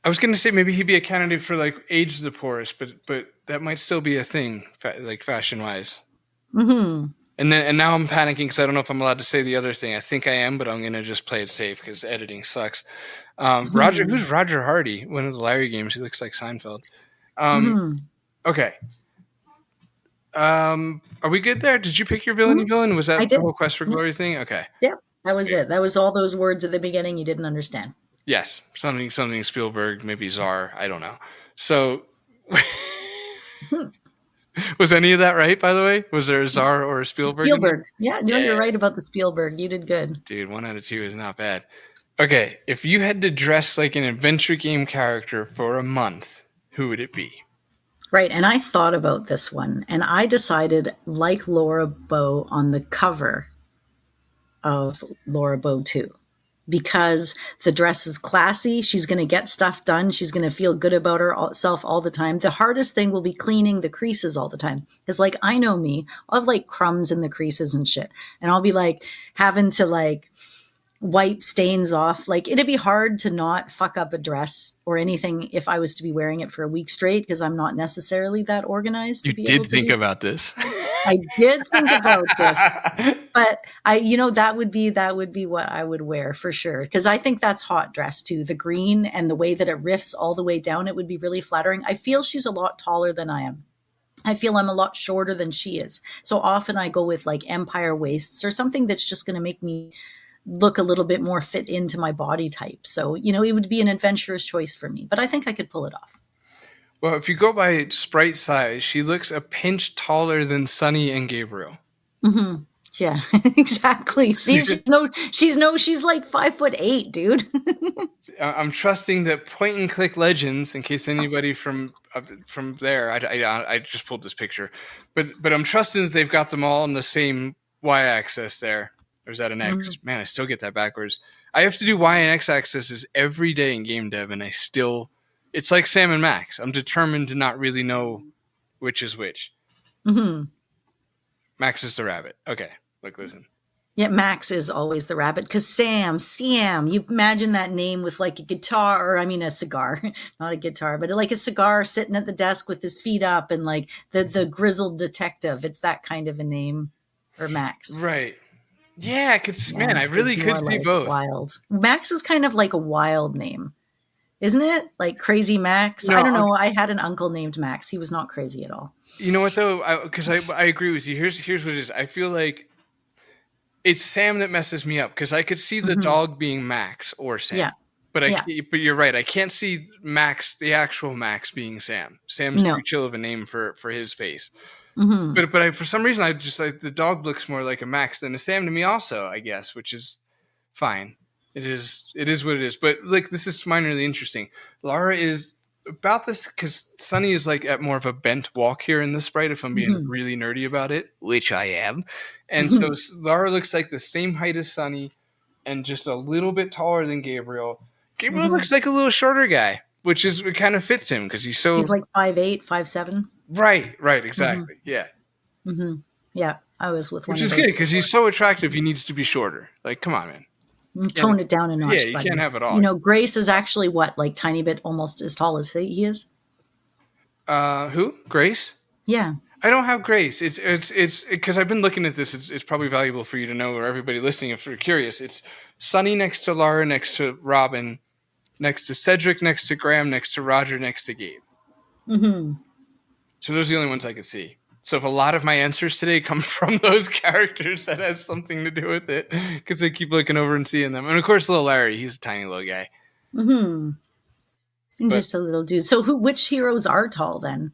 I was going to say maybe he'd be a candidate for like Age of the Poorest, but that might still be a thing, like fashion wise. Mm-hmm. And now I'm panicking because I don't know if I'm allowed to say the other thing. I think I am, but I'm going to just play it safe because editing sucks. Who's Roger Hardy? One of the Larry games. He looks like Seinfeld. Okay. Are we good there? Did you pick your villainy villain? Was that the whole Quest for Glory thing? Okay. Yeah, that was it. That was all those words at the beginning you didn't understand. Yes. Something Spielberg, maybe Czar. I don't know. So was any of that right, by the way? Was there a Czar or a Spielberg? Spielberg. Yeah, no, you're right about the Spielberg. You did good. Dude, 1 out of 2 is not bad. Okay. If you had to dress like an adventure game character for a month, who would it be? Right, and I thought about this one, and I decided, like Laura Bow on the cover of Laura Bow 2, because the dress is classy. She's going to get stuff done. She's going to feel good about herself all the time. The hardest thing will be cleaning the creases all the time. Because, like, I know me, I'll have like crumbs in the creases and shit. And I'll be like having to like wipe stains off. Like, it'd be hard to not fuck up a dress or anything if I was to be wearing it for a week straight, because I'm not necessarily that organized to You be did able to think do about this. I did think about this, but that would be what I would wear for sure. Cause I think that's hot dress too. The green and the way that it riffs all the way down, it would be really flattering. I feel she's a lot taller than I am. I feel I'm a lot shorter than she is. So often I go with like empire waists or something that's just going to make me look a little bit more fit into my body type. So, it would be an adventurous choice for me, but I think I could pull it off. Well, if you go by sprite size, she looks a pinch taller than Sunny and Gabriel. Mm-hmm. Yeah, exactly. See, she's like 5'8", dude. I'm trusting that Point and Click Legends, in case anybody from there, I just pulled this picture, but I'm trusting that they've got them all on the same y-axis there. Or is that an X? Mm-hmm. Man, I still get that backwards. I have to do y and x axes every day in game dev, and it's like Sam and Max. I'm determined to not really know which is which. Mm-hmm. Max is the rabbit. Okay, listen. Yeah, Max is always the rabbit, because Sam, you imagine that name with like a guitar, or a cigar, not a guitar, but like a cigar sitting at the desk with his feet up, and like the grizzled detective. It's that kind of a name, or Max. Right. Yeah, man, I really could see like both. Wild. Max is kind of like a wild name, isn't it? Like Crazy Max. I don't know. I had an uncle named Max. He was not crazy at all. You know what though? Because I agree with you. Here's what it is. I feel like it's Sam that messes me up, because I could see the dog being Max or Sam. Yeah. But you're right. I can't see Max, the actual Max, being Sam. Sam's too chill of a name for his face. Mm-hmm. But for some reason, I just like the dog looks more like a Max than a Sam to me also, I guess, which is fine. It is what it is. But like, this is minorly interesting. Lara is about this because Sunny is like at more of a bent walk here in the sprite, if I'm being really nerdy about it, which I am. And so Lara looks like the same height as Sunny and just a little bit taller than Gabriel. Gabriel looks like a little shorter guy, which kind of fits him because he's like 5'8", 5'7". Right, exactly. Yeah. Mm-hmm. Yeah, I was with one of those. Which is good, because he's so attractive, he needs to be shorter. Like, come on, man. Tone it down a notch. Yeah, you can't have it all. Grace is actually like tiny bit almost as tall as he is. Who? Grace? Yeah. I don't have Grace. It's because I've been looking at this. It's probably valuable for you to know, or everybody listening if you're curious. It's Sunny next to Lara, next to Robin, next to Cedric, next to Graham, next to Roger, next to Gabe. Mm-hmm. So those are the only ones I could see. So if a lot of my answers today come from those characters, that has something to do with it, because I keep looking over and seeing them. And of course, little Larry, he's a tiny little guy. Mm-hmm. And just a little dude. So which heroes are tall then?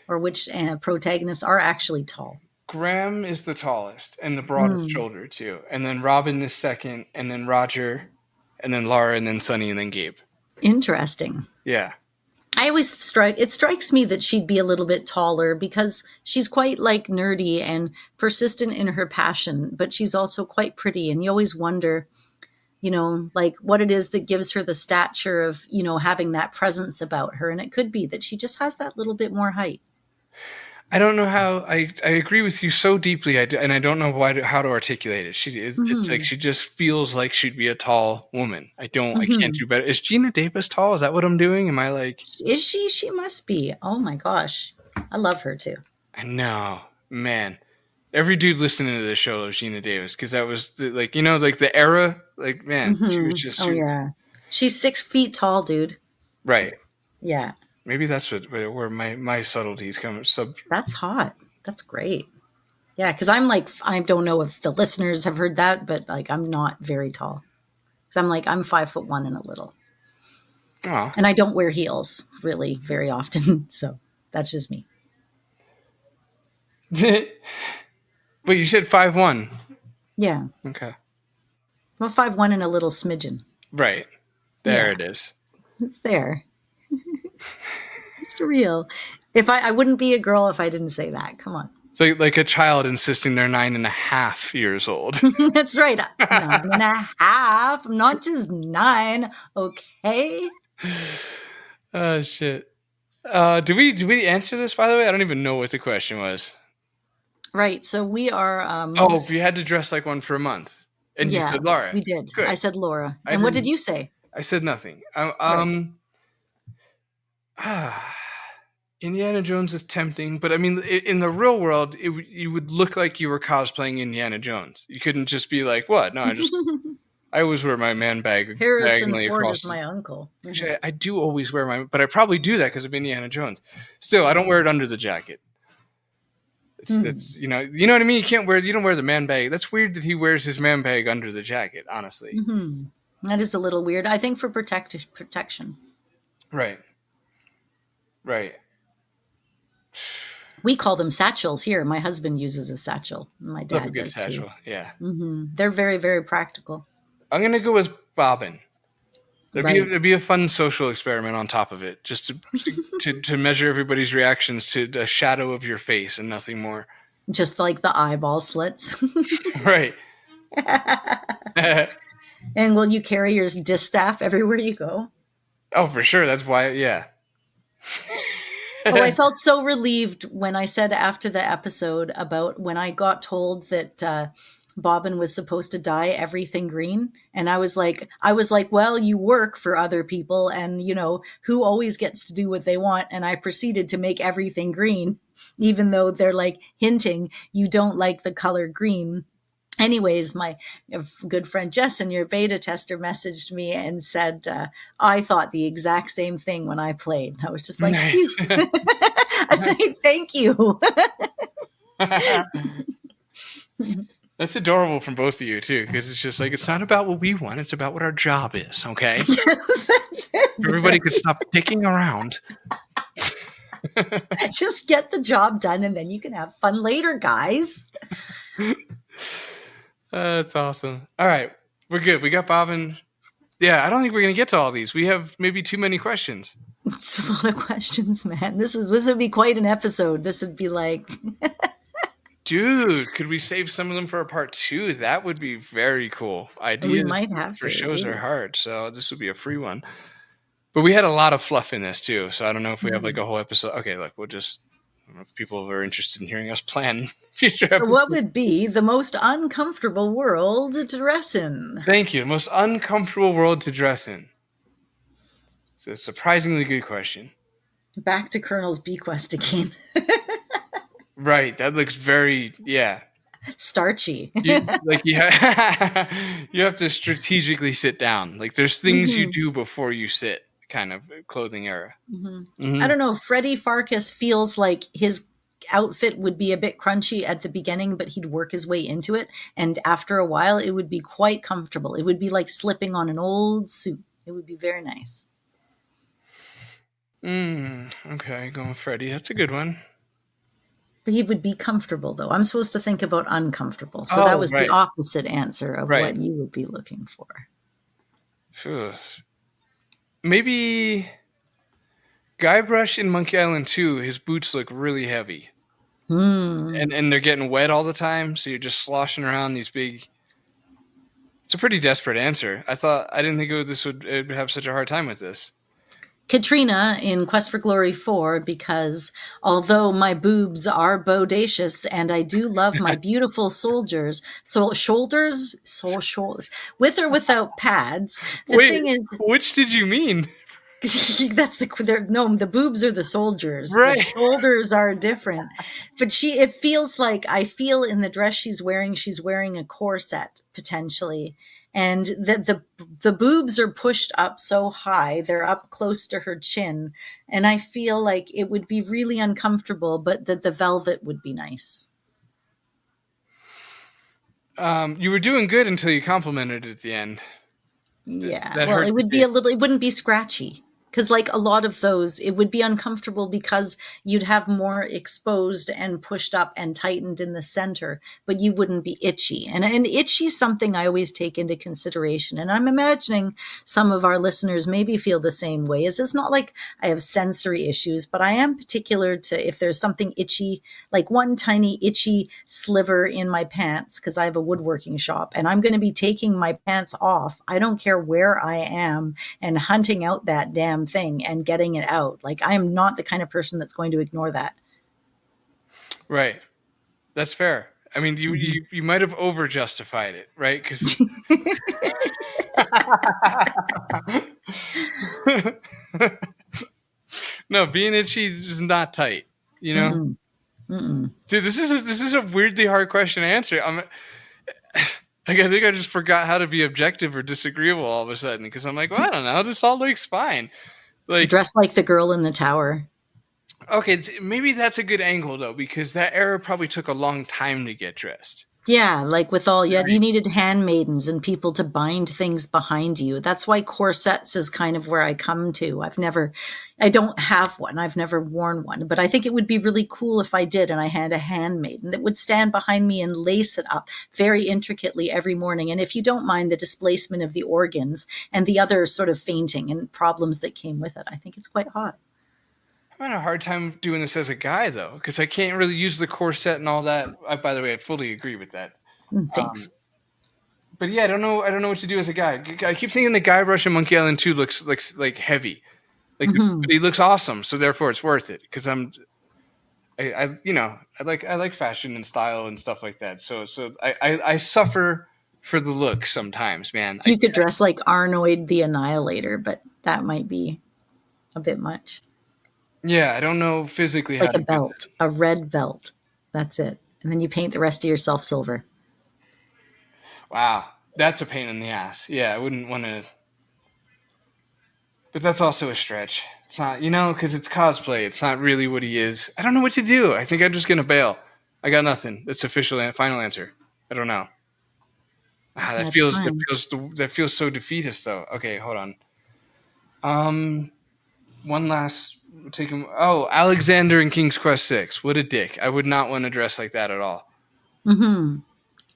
Or which protagonists are actually tall? Graham is the tallest and the broadest shoulder too. And then Robin is second, and then Roger, and then Lara, and then Sunny, and then Gabe. Interesting. Yeah. It strikes me that she'd be a little bit taller, because she's quite like nerdy and persistent in her passion, but she's also quite pretty. And you always wonder, like what it is that gives her the stature of, having that presence about her. And it could be that she just has that little bit more height. I don't know how. I agree with you so deeply, and I don't know how to articulate it. It's like she just feels like she'd be a tall woman. I can't do better. Is Gina Davis tall? Is that what I'm doing? Am I like? Is she? She must be. Oh my gosh, I love her too. I know, man. Every dude listening to this show loves Gina Davis, because that was like the era. Like, man, she was just. Oh yeah, she's 6 feet tall, dude. Right. Yeah. Maybe that's where my subtleties come. That's hot. That's great. Yeah, because I don't know if the listeners have heard that, but like I'm not very tall. Because I'm 5'1" and a little. Oh. And I don't wear heels really very often, so that's just me. But you said 5'1". Yeah. Okay. Well, 5'1" and a little smidgen. Right. There it is. It's there. It's real. If I wouldn't be a girl if I didn't say that. Come on. It's like a child insisting they're 9.5 years old. That's right. 9.5. I'm not just 9. Okay. Oh shit. Do we answer this, by the way? I don't even know what the question was. Right. So we are Oh, you had to dress like one for a month. And you yeah, said Laura. we did. Good. I said Laura. I And what didn't- did you say? I said nothing. Right. Indiana Jones is tempting, but I mean, in the real world, you would look like you were cosplaying Indiana Jones. You couldn't just be like, "What? No, I always wear my man bag Harrison diagonally Ford across." is my uncle. Actually, I do always wear but I probably do that because of Indiana Jones. Still, I don't wear it under the jacket. It's you know what I mean. You don't wear the man bag. That's weird that he wears his man bag under the jacket. Honestly, That is a little weird. I think for protection. right. We call them satchels here. My husband uses a satchel. My Love a dad good does satchel. too. Yeah. They're very, very practical. I'm gonna go with Bobbin. Right. It'd be a fun social experiment on top of it, just to measure everybody's reactions to the shadow of your face and nothing more. Just like the eyeball slits. Right. And will you carry your distaff everywhere you go? Oh, for sure. That's why. Yeah. Oh, I felt so relieved when I said after the episode about when I got told that Bobbin was supposed to dye everything green. And I was like, well, you work for other people and, who always gets to do what they want. And I proceeded to make everything green, even though they're like hinting you don't like the color green. Anyways, my good friend Jess and your beta tester messaged me and said, I thought the exact same thing when I played. I was just like, Nice. thank you. That's adorable from both of you too, because it's just like it's not about what we want; it's about what our job is. Okay, Yes, that's it. everybody could stop dicking around. Just get the job done, and then you can have fun later, guys. That's awesome. All right, we're good. We got Bobbin. Yeah, I don't think we're gonna get to all these. We have maybe too many questions. It's a lot of questions, man. This would be quite an episode. This would be like, dude, could we save some of them for a part 2? That would be very cool. Ideas we might have for to. shows Geez. are hard, so this would be a free one. But we had a lot of fluff in this too, so I don't know if we have like a whole episode. Okay, look, we'll just. I don't know if people are interested in hearing us plan future So, episodes. what would be the most uncomfortable world to dress in? Thank you. Most uncomfortable world to dress in. It's a surprisingly good question. Back to Colonel's Bequest again. Right. That looks very, yeah. Starchy. You have to strategically sit down. Like there's things you do before you sit, kind of clothing era. I don't know. Freddie Farkas feels like his outfit would be a bit crunchy at the beginning, but he'd work his way into it. And after a while, it would be quite comfortable. It would be like slipping on an old suit. It would be very nice. Okay, going with Freddie. That's a good one. But he would be comfortable, though. I'm supposed to think about uncomfortable. So that was the opposite answer of what you would be looking for. Phew. Maybe Guybrush in Monkey Island 2, his boots look really heavy. And they're getting wet all the time, so you're just sloshing around these big... It's a pretty desperate answer. I didn't think it would have such a hard time with this. Katrina in Quest for Glory 4, because although my boobs are bodacious and I do love my beautiful shoulders, with or without pads, thing is, which did you mean? that's the boobs are the soldiers. Right. The shoulders are different. But it feels like I feel in the dress she's wearing a corset potentially. And the boobs are pushed up so high, they're up close to her chin. And I feel like it would be really uncomfortable, but the velvet would be nice. You were doing good until you complimented it at the end. Yeah. That well, hurt it would be it wouldn't be scratchy. Because, like, a lot of those, it would be uncomfortable because you'd have more exposed and pushed up and tightened in the center, but you wouldn't be itchy. And itchy is something I always take into consideration. And I'm imagining some of our listeners maybe feel the same way. Is it's not like I have sensory issues, but I am particular to if there's something itchy, like one tiny itchy sliver in my pants, because I have a woodworking shop and I'm going to be taking my pants off. I don't care where I am and hunting out that damn thing and getting it out. Like, I am not the kind of person that's going to ignore that. Right. That's fair. I mean, you might have over justified it, right? Because no, being itchy is not tight. You know, Mm-mm. Mm-mm. dude, this is a weirdly hard question to answer. Like, I think I just forgot how to be objective or disagreeable all of a sudden because I'm like, well, I don't know, this all looks fine. Like, Dressed like the girl in the tower. okay, maybe that's a good angle though because that era probably took a long time to get dressed. Yeah, like with all, yeah, Right. you needed handmaidens and people to bind things behind you. That's why corsets is kind of where I come to. I don't have one. I've never worn one, but I think it would be really cool if I did and I had a handmaiden that would stand behind me and lace it up very intricately every morning. And if you don't mind the displacement of the organs and the other sort of fainting and problems that came with it, I think it's quite hot. I'm having a hard time doing this as a guy though because I can't really use the corset and all that. By the way, I fully agree with that. Thanks. But yeah, I don't know what to do as a guy. I keep thinking the Guybrush in Monkey Island 2 looks like heavy, like but he looks awesome, so therefore it's worth it because I like fashion and style and stuff like that. So I suffer for the look sometimes, man. You could dress like Arnoid the Annihilator, but that might be a bit much. Yeah, I don't know physically how Like to a belt, a red belt. That's it. And then you paint the rest of yourself silver. Wow, that's a pain in the ass. Yeah, I wouldn't want to. But that's also a stretch. It's not, because it's cosplay. It's not really what he is. I don't know what to do. I think I'm just gonna bail. I got nothing. That's official final answer. I don't know. That feels so defeatist though. Okay, hold on. One last take him. Oh, Alexander in King's Quest 6. What a dick. I would not want to dress like that at all. Mm-hmm.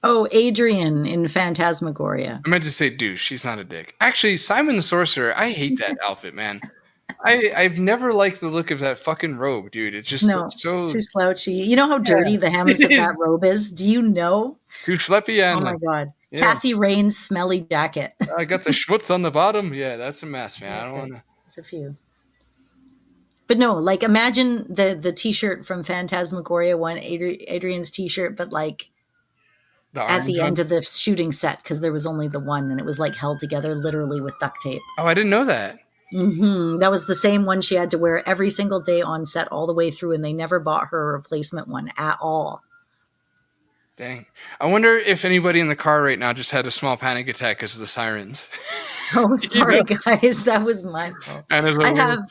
Oh, Adrian in Phantasmagoria. I meant to say douche. She's not a dick. Actually, Simon the Sorcerer. I hate that outfit, man. I've never liked the look of that fucking robe, dude. It's just No, so it's too slouchy. You know how dirty the hems of that robe is? Do you know? It's too schleppy. Oh my God. Yeah. Kathy Rain's smelly jacket. I got the schmutz on the bottom. Yeah, that's a mess, man. I don't want to. It's a few. But no, like imagine the t-shirt from Phantasmagoria one, Adrian's t-shirt, but like at the end of the shooting set because there was only the one and it was like held together literally with duct tape. Oh, I didn't know that. Mm-hmm. That was the same one she had to wear every single day on set all the way through, and they never bought her a replacement one at all. Dang. I wonder if anybody in the car right now just had a small panic attack because of the sirens. Oh, sorry, guys. That was my fault. I have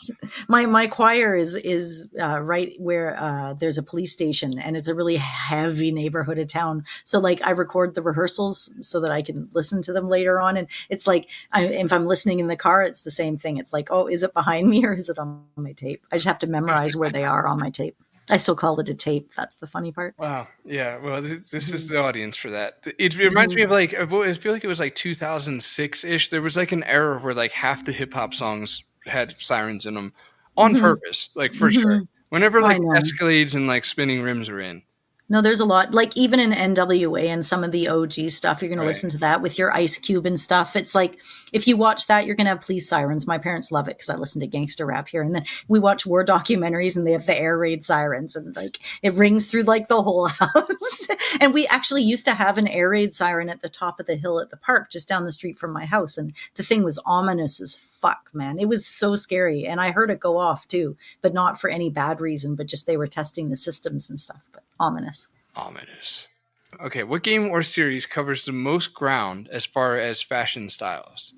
my choir is right where there's a police station, and it's a really heavy neighborhood of town. So like I record the rehearsals so that I can listen to them later on. And it's like if I'm listening in the car, it's the same thing. It's like, oh, is it behind me or is it on my tape? I just have to memorize where they are on my tape. I still call it a tape. That's the funny part. Wow. Yeah. Well, this is the audience for that. It reminds me of like, I feel like it was like 2006-ish. There was like an era where like half the hip hop songs had sirens in them on purpose, like for sure. Whenever like Escalades and like Spinning Rims are in. No, there's a lot. Like even in NWA and some of the OG stuff, you're going to listen to that with your Ice Cube and stuff. It's like if you watch that, you're going to have police sirens. My parents love it because I listen to gangster rap here. And then we watch war documentaries and they have the air raid sirens and like it rings through like the whole house. And we actually used to have an air raid siren at the top of the hill at the park just down the street from my house. And the thing was ominous as fuck, man. It was so scary. And I heard it go off too, but not for any bad reason, but just they were testing the systems and stuff. But ominous. Okay, what game or series covers the most ground as far as fashion styles?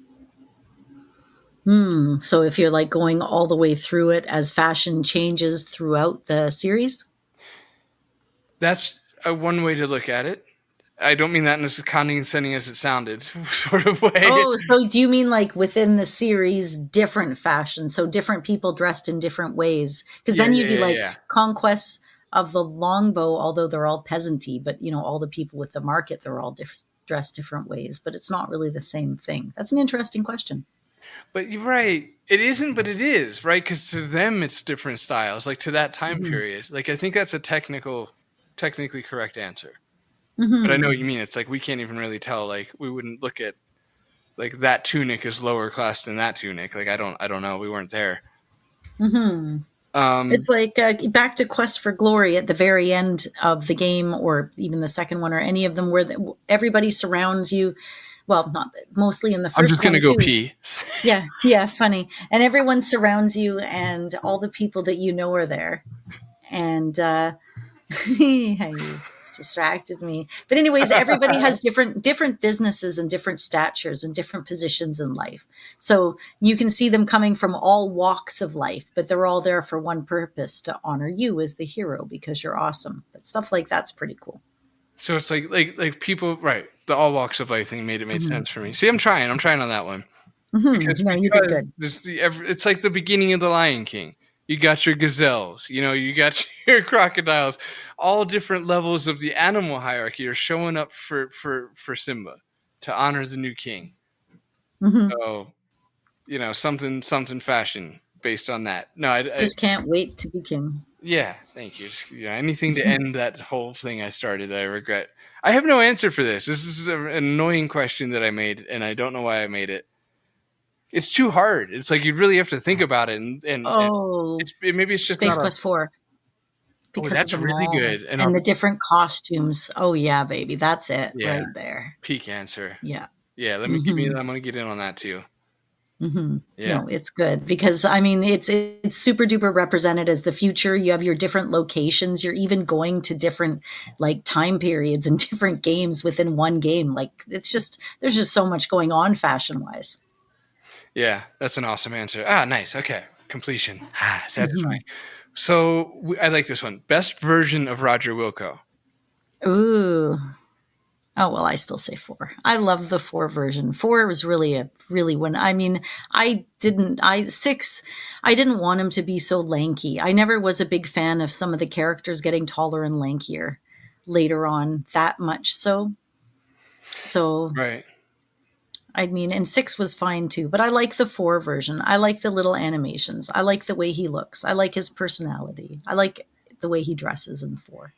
So if you're like going all the way through it as fashion changes throughout the series? That's one way to look at it. I don't mean that in as condescending as it sounded sort of way. Oh, so do you mean like within the series, different fashion? So different people dressed in different ways? Because Yeah, then yeah, you'd be yeah, like yeah. conquests of the longbow, although they're all peasanty, but all the people with the market, they're all dressed different ways, but it's not really the same thing. That's an interesting question. But you're right. It isn't, but it is, right? Because to them, it's different styles. Like to that time Hmm. period. Like I think that's a technically correct answer. But I know what Hmm. you mean. It's like we can't even really tell. Like we wouldn't look at like that tunic is lower class than that tunic. Like I don't know. We weren't there. Hmm. Um, It's like back to Quest for Glory at the very end of the game, or even the second one, or any of them, where everybody surrounds you. Well, not mostly in the I'm just first gonna one go too. pee. Yeah, yeah, funny. And everyone surrounds you, and all the people that you know are there. And he's distracted me. But anyways, everybody has different businesses and different statures and different positions in life. So you can see them coming from all walks of life, but they're all there for one purpose: to honor you as the hero because you're awesome. But stuff like that's pretty cool. So it's like people, right? The all walks of life thing made Hmm. sense for me. See, I'm trying on that one. Hmm. Because No, you did good. it's like the beginning of the Lion King. You got your gazelles, you got your crocodiles, all different levels of the animal hierarchy are showing up for Simba to honor the new king. Hmm. So something fashion based on that. No, I Just can't wait to be king. yeah, thank you. Anything to end that whole thing I started that I regret. I have no answer for this. This is an annoying question that I made, and I don't know why I made it. It's too hard. It's like you really have to think about it, and Oh, maybe it's just Space not a. Quest 4. Oh, Because of that's the really mall good. And and the different costumes. Oh yeah, baby, that's it yeah, right there. peak answer. Yeah. Yeah, let me give me. Hmm. I'm gonna get in on that too. Hmm. Yeah, No, it's good because I mean it's super duper represented as the future. You have your different locations. You're even going to different like time periods and different games within one game. Like it's just there's just so much going on fashion wise. yeah, that's an awesome answer. Ah, nice. Okay, completion. Ah, Hmm. satisfying. So I like this one. Best version of Roger Wilco. Ooh. Oh well, I still say 4. I love the 4 version. 4 was really when I mean I 6 I didn't want him to be so lanky. I never was a big fan of some of the characters getting taller and lankier later on that much so Right. I mean and 6 was fine too, but I like the 4 version. I like the little animations. I like the way he looks. I like his personality. I like the way he dresses in 4.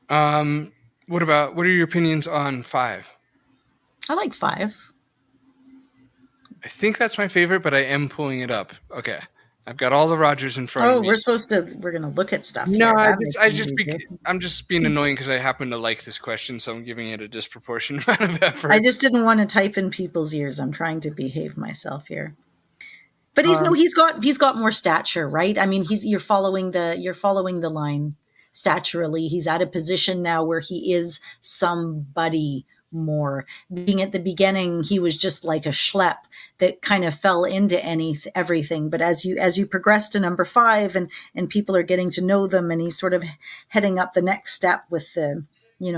Um. What are your opinions on 5? I like 5. I think that's my favorite, but I am pulling it up. Okay, I've got all the Rogers in front of Oh, me. we're going to look at stuff No, here. That makes things easier. I'm just being annoying because I happen to like this question, so I'm giving it a disproportionate amount of effort. I just didn't want to type in people's ears. I'm trying to behave myself here. But Um, he's got more stature, right? I mean, you're following the line staturally. He's at a position now where he is somebody more. Being at the beginning, he was just like a schlep that kind of fell into everything. But as you progress to number 5 and people are getting to know them and he's sort of heading up the next step with the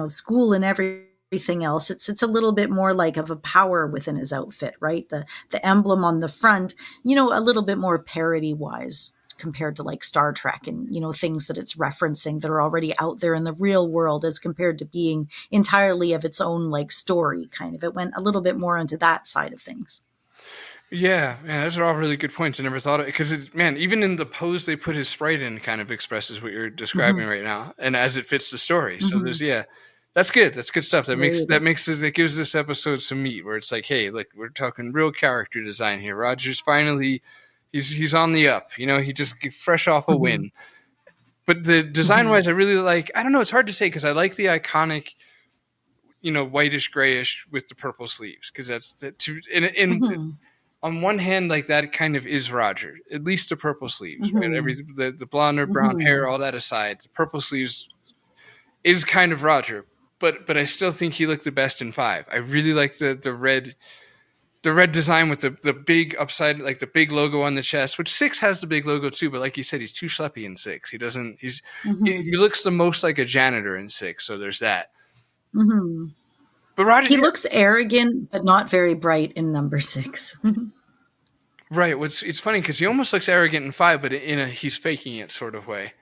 school and everything else, it's a little bit more like of a power within his outfit, right? The emblem on the front, a little bit more parody wise compared to like Star Trek and things that it's referencing that are already out there in the real world, as compared to being entirely of its own like story kind of. It went a little bit more into that side of things. yeah, those are all really good points. I never thought of it because, man, even in the pose they put his sprite in, kind of expresses what you're describing Hmm. right now, and as it fits the story. So Hmm. there's that's good. That's good stuff. There you go. It gives this episode some meat where it's like, hey, look, we're talking real character design here. Roger's finally, he's on the up. He just fresh off a Hmm. win. But the design Hmm. wise, I really like. I don't know. It's hard to say because I like the iconic, whitish grayish with the purple sleeves because that's in Hmm. on one hand, like that kind of is Roger. At least the purple sleeves, right? Hmm. The blonde or brown hair, Hmm. all that aside, the purple sleeves is kind of Roger. But I still think he looked the best in 5. I really like the red design with the big upside, like the big logo on the chest, which 6 has the big logo too, but like you said, he's too schleppy in 6. He doesn't he Hmm. looks the most like a janitor in 6, so there's that. Mm-hmm. But Roger, He looks arrogant, but not very bright in number 6. right. It's funny because he almost looks arrogant in 5, but in a he's faking it sort of way.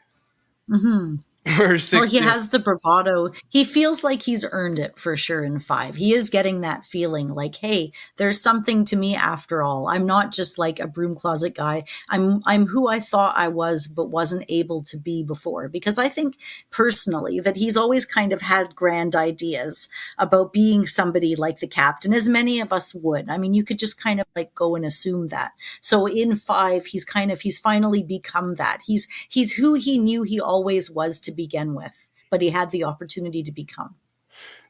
Mm-hmm. Where Well, 6, he has the bravado. He feels like he's earned it for sure in 5. He is getting that feeling like, hey, there's something to me after all. I'm not just like a broom closet guy. I'm who I thought I was but wasn't able to be before. Because I think personally that he's always kind of had grand ideas about being somebody like the captain, as many of us would. I mean, you could just kind of like go and assume that. So in 5, he's finally become that. He's who he knew he always was to begin with, but he had the opportunity to become.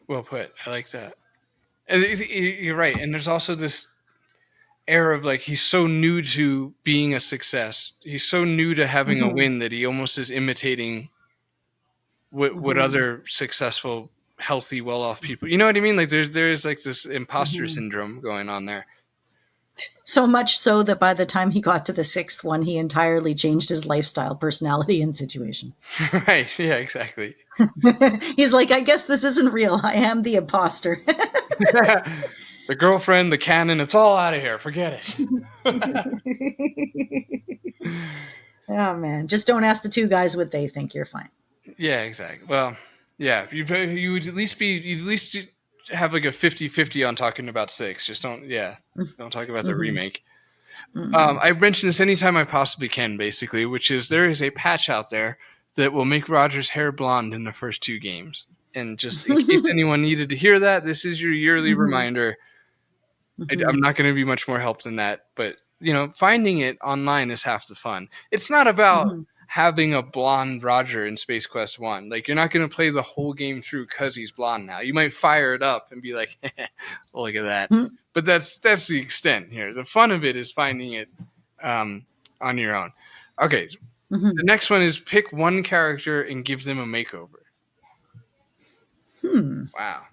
well put. I like that. And you're right. And there's also this air of like he's so new to being a success. He's so new to having a Mm-hmm. win that he almost is imitating what Mm-hmm. other successful, healthy, well-off people. You know what I mean? Like there's like this imposter Mm-hmm. syndrome going on there. So much so that by the time he got to the 6th one, he entirely changed his lifestyle, personality, and situation. Right? Yeah, exactly. He's like, I guess this isn't real. I am the imposter. The girlfriend, the canon, it's all out of here. Forget it. Oh man, just don't ask the 2 guys what they think. You're fine. Yeah, exactly. Well, yeah, you would at least have like a 50-50 on talking about 6. Just don't talk about the Mm-hmm. remake. Mm-hmm. I mention this anytime I possibly can, basically, which is there is a patch out there that will make Roger's hair blonde in the first 2 games. And just in case anyone needed to hear that, this is your yearly Mm-hmm. reminder. I'm Mm-hmm. not going to be much more help than that, but finding it online is half the fun. It's not about Mm-hmm. having a blonde Roger in Space Quest 1. Like, you're not going to play the whole game through because he's blonde now. You might fire it up and be like, look at that. Mm-hmm. But that's the extent here. The fun of it is finding it on your own. Okay, Mm-hmm. the next one is pick one character and give them a makeover. Wow.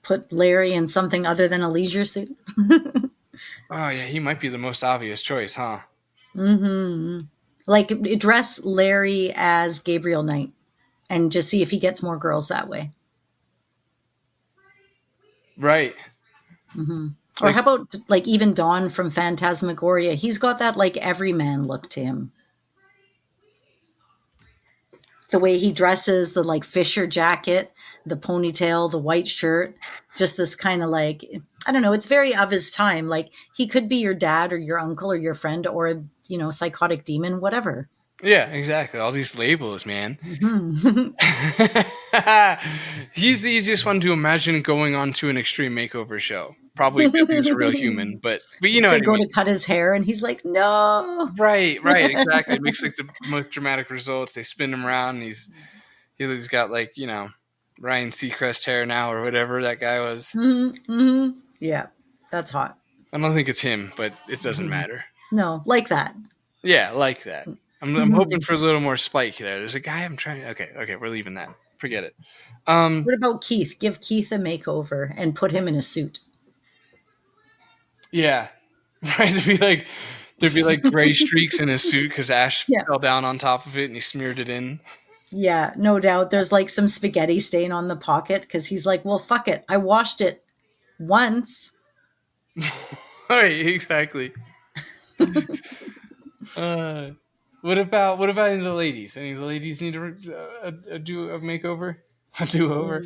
Put Larry in something other than a leisure suit. Oh, yeah, he might be the most obvious choice, huh? Mm-hmm. Like dress Larry as Gabriel Knight and just see if he gets more girls that way. Right. Mm-hmm. Or Like, how about like even Dawn from Phantasmagoria? He's got that like everyman look to him. The way he dresses, the like Fisher jacket, the ponytail, the white shirt, just this kind of like, I don't know, it's very of his time. Like he could be your dad or your uncle or your friend or a, psychotic demon, whatever. yeah, exactly. All these labels, man. Mm-hmm. He's the easiest one to imagine going on to an extreme makeover show. Probably because he's a real human, but you know They what I go mean. to cut his hair and he's like, no. Right, exactly. It makes like the most dramatic results. They spin him around, and he's got like Ryan Seacrest hair now or whatever that guy was. Mm-hmm. Mm-hmm. Yeah, that's hot. I don't think it's him, but it doesn't Mm-hmm. matter. No, like that. Yeah, like that. I'm Mm-hmm. hoping for a little more spike there. There's a guy I'm trying. Okay, we're leaving that. Forget it. What about Keith? Give Keith a makeover and put him in a suit. Yeah, right. There'd be like gray streaks in his suit because Ash Yeah. fell down on top of it and he smeared it in. Yeah, no doubt. There's like some spaghetti stain on the pocket because he's like, well, fuck it. I washed it once. Right, exactly. What about any of the ladies? Any of the ladies need do a makeover, a do over?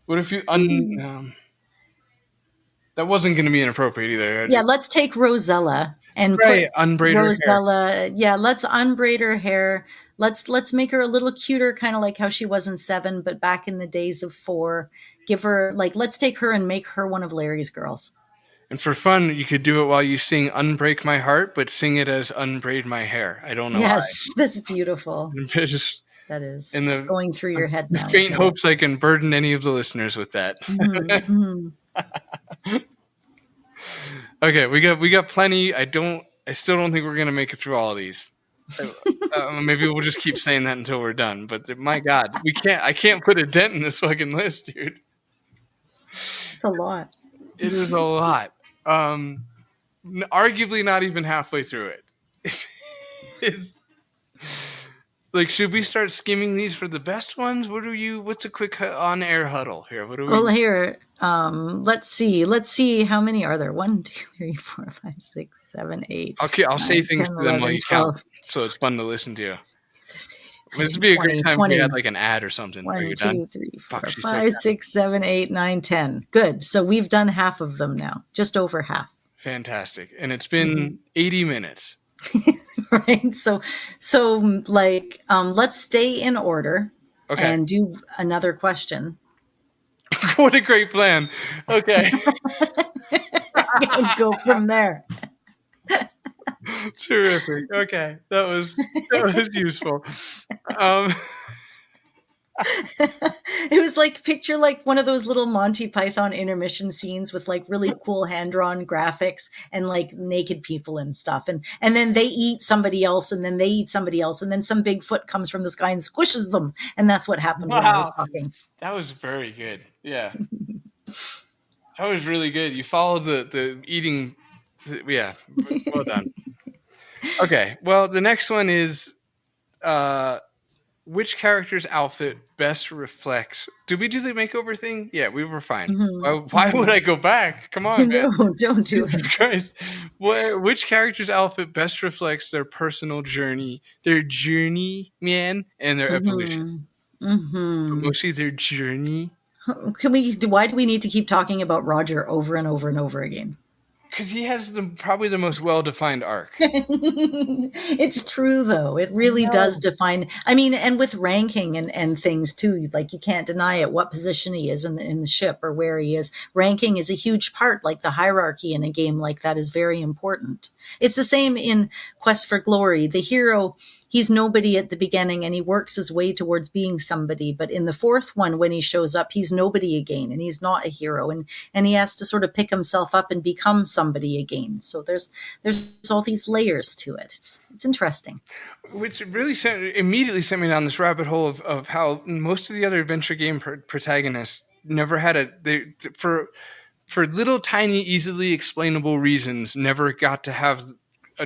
What if you that wasn't going to be inappropriate either. Yeah, let's take Rosella and Right, put unbraid her hair. Rosella. Yeah, let's unbraid her hair. Let's make her a little cuter, kind of like how she was in 7, but back in the days of 4. Give her let's take her and make her one of Larry's girls. And for fun, you could do it while you sing "Unbreak My Heart," but sing it as "Unbraid My Hair." I don't know Yes, that's beautiful. why. Just That is. in It's going through your head now. faint hopes I can burden any of the listeners with that. Mm-hmm. Okay, we got plenty. I still don't think we're gonna make it through all of these. Maybe we'll just keep saying that until we're done. But my God, I can't put a dent in this fucking list, dude. It's a lot. It is a lot. Arguably not even halfway through it. It's Like, should we start skimming these for the best ones? What's a quick on-air huddle here? What do we? Well, here, let's see. Let's see. How many are there? 1, 2, 3, 4, 5, 6, 7, 8, Okay, I'll 9, say things 10, to them while 11, you count, 12, so it's fun to listen to. This would be a great 20, time if 20. we had like an ad or something. Are 1, you done? 2, 3, 4, Fuck, she's so 5, 6, 7, 8, 9, 10. Good. So we've done half of them now, just over half. fantastic. And it's been 80 minutes. Right. So like, let's stay in order Okay. and do another question. What a great plan. Okay. And go from there. Terrific. Okay. That was useful. It was like, picture like one of those little Monty Python intermission scenes with like really cool hand-drawn graphics and like naked people and stuff. And then they eat somebody else, and then they eat somebody else, and then some big foot comes from the sky and squishes them. And that's what happened when I was talking. That was very good. Yeah. That was really good. You followed the eating. Yeah. Well done. Okay. Well, the next one is which character's outfit best reflects? Did we do the makeover thing? Yeah, we were fine. Why would I go back? Come on, man. No, don't do Jesus it. Christ. Which character's outfit best reflects their personal journey, man, and their evolution? But mostly their journey. Why do we need to keep talking about Roger over and over and over again? Because he has probably the most well-defined arc. It's true, though. It really does define. I mean, and with ranking and things too, like you can't deny it. What position he is in the ship or where he is. Ranking is a huge part. Like the hierarchy in a game like that is very important. It's the same in Quest for Glory. The hero, he's nobody at the beginning, and he works his way towards being somebody. But in the fourth one, when he shows up, he's nobody again, and he's not a hero, and he has to sort of pick himself up and become somebody again. So there's all these layers to it. It's interesting. Which really immediately sent me down this rabbit hole of how most of the other adventure game protagonists never had for little tiny easily explainable reasons never got to have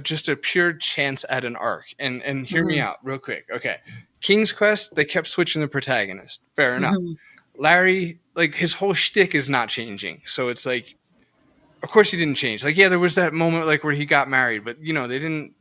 just a pure chance at an arc. And hear me out real quick. Okay. King's Quest, they kept switching the protagonist. Fair enough. Larry, like his whole shtick is not changing. So it's like, of course he didn't change. Like, yeah, there was that moment like where he got married, but they didn't.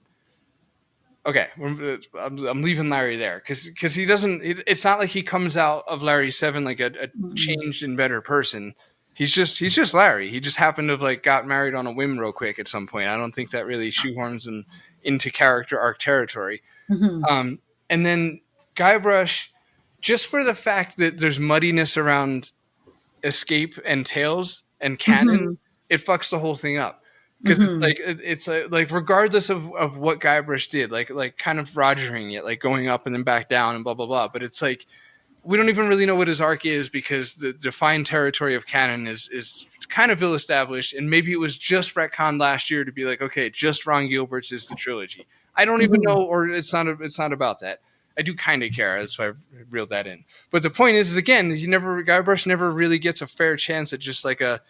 Okay. I'm leaving Larry there because he doesn't, it's not like he comes out of Larry 7 like a changed and better person. He's just Larry. He just happened to have like got married on a whim real quick at some point. I don't think that really shoehorns him into character arc territory. And then Guybrush, just for the fact that there's muddiness around escape and Tails and canon, it fucks the whole thing up. Because it's like regardless of what Guybrush did, like kind of Rogering it, like going up and then back down and blah blah blah. But it's like we don't even really know what his arc is because the defined territory of canon is kind of ill established, and maybe it was just retconned last year to be like, okay, just Ron Gilbert's is the trilogy. I don't even know, or it's not about that. I do kind of care, that's why I reeled that in. But the point is again, Guybrush never really gets a fair chance at just like a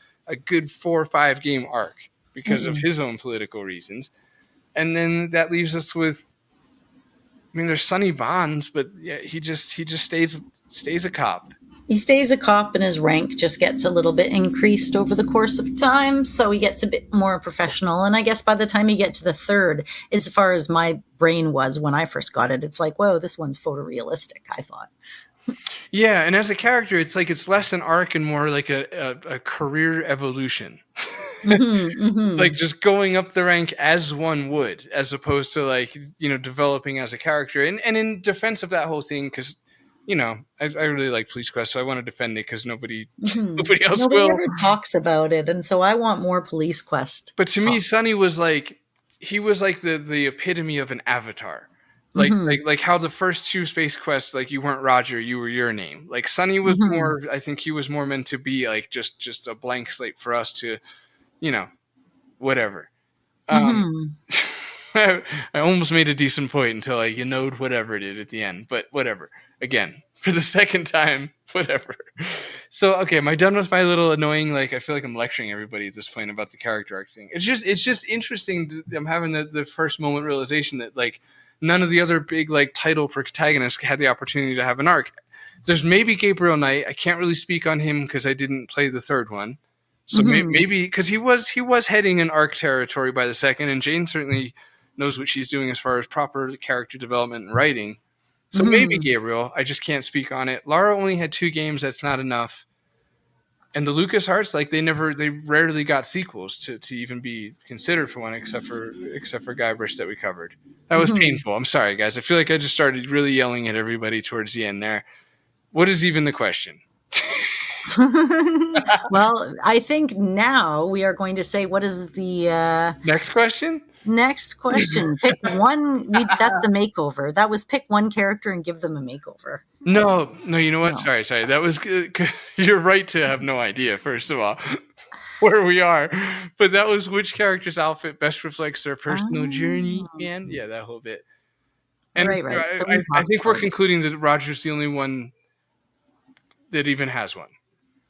good 4 or 5 game arc because of his own political reasons, and then that leaves us with. I mean, there's Sonny Bonds, but yeah, he just stays a cop. He stays a cop, and his rank just gets a little bit increased over the course of time, so he gets a bit more professional. And I guess by the time you get to the third, as far as my brain was when I first got it, it's like, whoa, this one's photorealistic, I thought. Yeah, and as a character, it's like it's less an arc and more like a career evolution. Like just going up the rank as one would, as opposed to like developing as a character. And in defense of that whole thing, because I really like Police Quest, so I want to defend it because nobody else will. Nobody ever talks about it, and so I want more Police Quest. But to me, Sonny was like the epitome of an avatar. Like how the first 2 Space Quests, like you weren't Roger, you were your name. Like Sonny was more, I think he was more meant to be like just a blank slate for us to, whatever. I almost made a decent point until I knowed whatever it did at the end, but whatever. Again, for the second time, whatever. So, okay, am I done with my little annoying, like, I feel like I'm lecturing everybody at this point about the character arc thing. It's just interesting. I'm having the first moment realization that, like, none of the other big like title protagonists had the opportunity to have an arc. There's maybe Gabriel Knight. I can't really speak on him because I didn't play the third one. So maybe because he was heading in arc territory by the second, and Jane certainly knows what she's doing as far as proper character development and writing. So maybe Gabriel. I just can't speak on it. Lara only had 2 games. That's not enough. And the LucasArts, like they rarely got sequels to even be considered for one, except for Guybrush that we covered. That was painful. I'm sorry, guys. I feel like I just started really yelling at everybody towards the end there. What is even the question? Well, I think now we are going to say, what is the next question? Next question. Pick one. That's the makeover. That was pick one character and give them a makeover. No. You know what? No. Sorry. That was you're right to have no idea. First of all, where we are, but that was which character's outfit best reflects their personal journey, and yeah, that whole bit. And right. So I think we're concluding that Roger's the only one that even has one.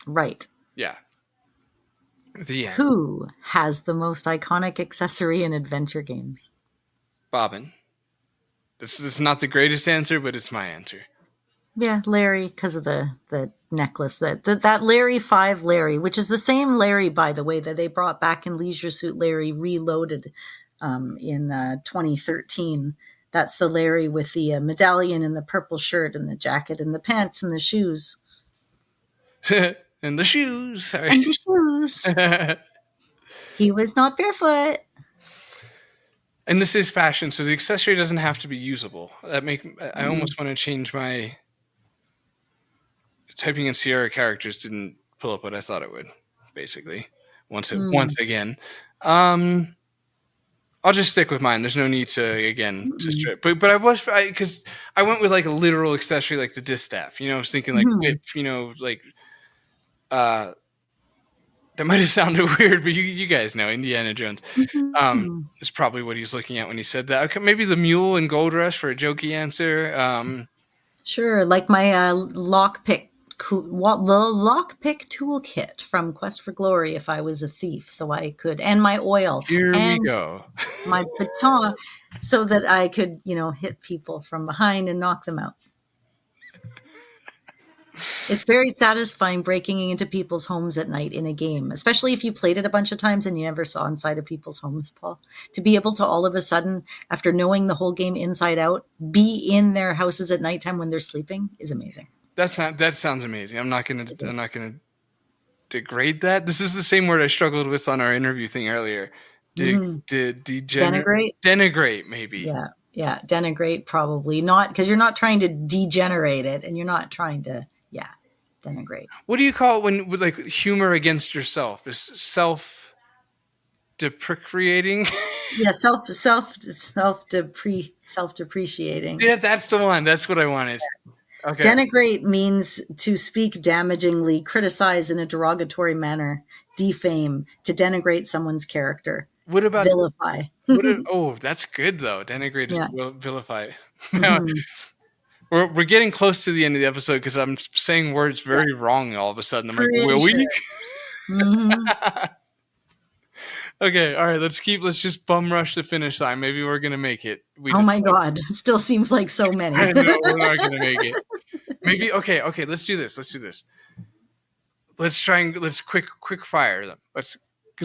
Right. Yeah. The end. Who has the most iconic accessory in adventure games? Bobbin. This is not the greatest answer, but it's my answer. Yeah, Larry, because of the necklace. That Larry 5 Larry, which is the same Larry, by the way, that they brought back in Leisure Suit Larry Reloaded in 2013. That's the Larry with the medallion and the purple shirt and the jacket and the pants and the shoes. And the shoes. Sorry. And the shoes. He was not barefoot. And this is fashion, so the accessory doesn't have to be usable. I almost want to change my typing in Sierra characters didn't pull up what I thought it would. Basically, once again, I'll just stick with mine. There's no need to strip. But I because I went with like a literal accessory like the distaff. I was thinking like whip. Like that might have sounded weird, but you guys know Indiana Jones. Is probably what he's looking at when he said that. Okay, maybe the mule and gold rush for a jokey answer. Sure, like my lockpick toolkit from Quest for Glory. If I was a thief, so I could, and my oil. Here we go. My baton, so that I could, hit people from behind and knock them out. It's very satisfying breaking into people's homes at night in a game, especially if you played it a bunch of times and you never saw inside of people's homes, Paul. To be able to all of a sudden, after knowing the whole game inside out, be in their houses at nighttime when they're sleeping is amazing. That sounds amazing. I'm not gonna degrade that. This is the same word I struggled with on our interview thing earlier. Denigrate? Denigrate, maybe. Yeah. Denigrate, probably not, because you're not trying to degenerate it, and you're not trying to. Yeah, denigrate. What do you call it when with like humor against yourself? Is self-depreciating? Yeah, self-depreciating. Yeah, that's the one. That's what I wanted. Okay. Denigrate means to speak damagingly, criticize in a derogatory manner, defame, to denigrate someone's character. What about vilify? That's good though. Denigrate is vilify. We're getting close to the end of the episode because I'm saying words very wrong all of a sudden. I'm like, will we? Okay, all right. Let's just bum rush the finish line. Maybe we're gonna make it. My God, it still seems like so many. I know we're not gonna make it. Maybe okay. Let's do this. Let's quick fire them. Because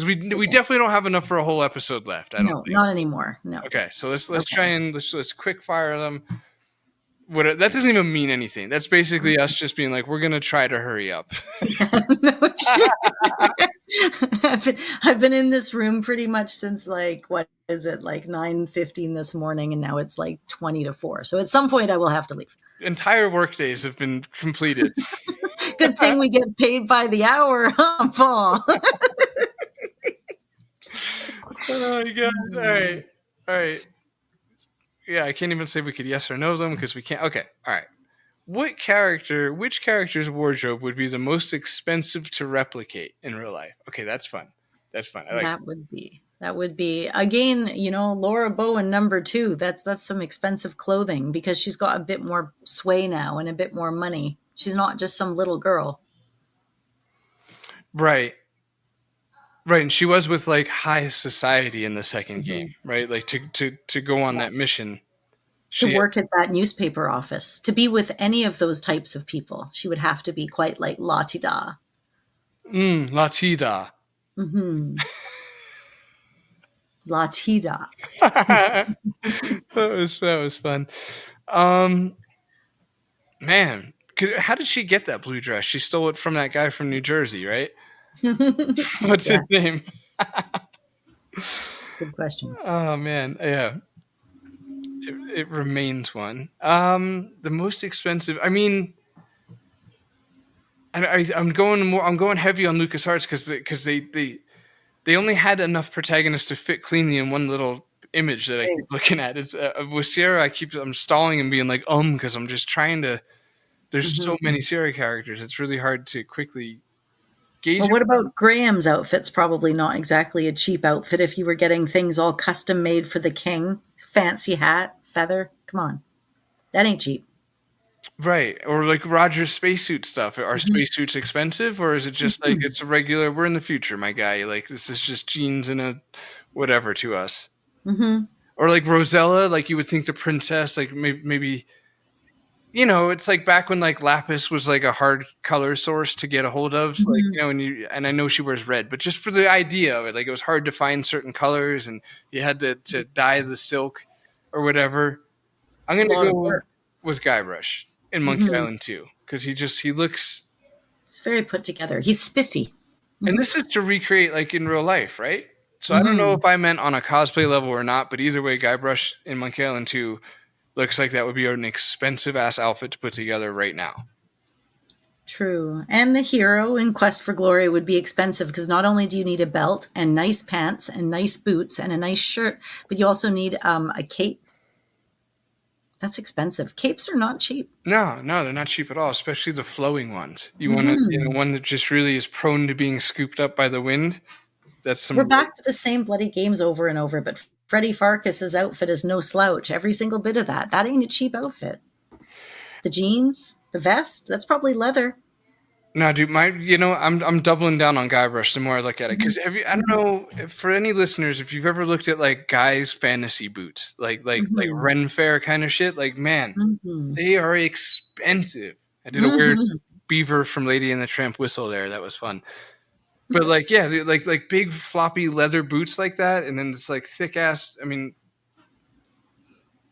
we definitely don't have enough for a whole episode left. I don't think. Not anymore. No. Okay, so let's try and let's quick fire them. That doesn't even mean anything. That's basically us just being like, we're gonna try to hurry up. No shit. I've been in this room pretty much since like 9:15 this morning, and now it's like 20 to 4. So at some point I will have to leave. Entire work days have been completed. Good thing we get paid by the hour, huh, Paul? Oh my God! All right. Yeah, I can't even say we could yes or no them because we can't. Okay, all right. Which character's wardrobe would be the most expensive to replicate in real life? Okay, that's fun. I like that. Would be again, Laura Bowen #2. That's some expensive clothing because she's got a bit more sway now and a bit more money. She's not just some little girl. Right. And she was with like high society in the second game, right? Like to go on that mission. To work at that newspaper office, to be with any of those types of people, she would have to be quite like la-ti-da. La-ti-da. La-ti-da. that was fun. Man, how did she get that blue dress? She stole it from that guy from New Jersey, right? What's his name? Good question. Oh man, yeah. It remains one. The most expensive. I mean, I'm going heavy on LucasArts because they only had enough protagonists to fit cleanly in one little image that I keep looking at. It's with Sierra. I'm stalling and being like because I'm just trying to. There's so many Sierra characters. It's really hard to quickly gauge. Well, what about Graham's outfit's probably not exactly a cheap outfit if you were getting things all custom made for the king. Fancy hat, feather. Come on. That ain't cheap. Right. Or like Roger's spacesuit stuff. Are spacesuits expensive, or is it just like it's a regular, we're in the future, my guy. Like this is just jeans and a whatever to us. Or like Rosella, like you would think the princess, like maybe it's like back when like lapis was like a hard color source to get a hold of, like and I know she wears red, but just for the idea of it, like it was hard to find certain colors and you had to dye the silk or whatever. I'm going to go with Guybrush in Monkey Island 2 because he looks. He's very put together. He's spiffy. And this is to recreate like in real life, right? So I don't know if I meant on a cosplay level or not, but either way, Guybrush in Monkey Island 2 looks like that would be an expensive ass outfit to put together right now. True. And the hero in Quest for Glory would be expensive because not only do you need a belt and nice pants and nice boots and a nice shirt, but you also need a cape. That's expensive. Capes are not cheap. No, they're not cheap at all, especially the flowing ones. You want one that just really is prone to being scooped up by the wind. We're back to the same bloody games over and over, but Freddie Farkas's outfit is no slouch. Every single bit of that. That ain't a cheap outfit. The jeans, the vest, that's probably leather. No, dude, I'm doubling down on Guybrush the more I look at it because I don't know for any listeners if you've ever looked at like guys' fantasy boots, like Ren Fair kind of shit. Like, man, they are expensive. I did a weird beaver from Lady and the Tramp whistle there. That was fun. But like, yeah, like big floppy leather boots like that, and then it's like thick ass. I mean,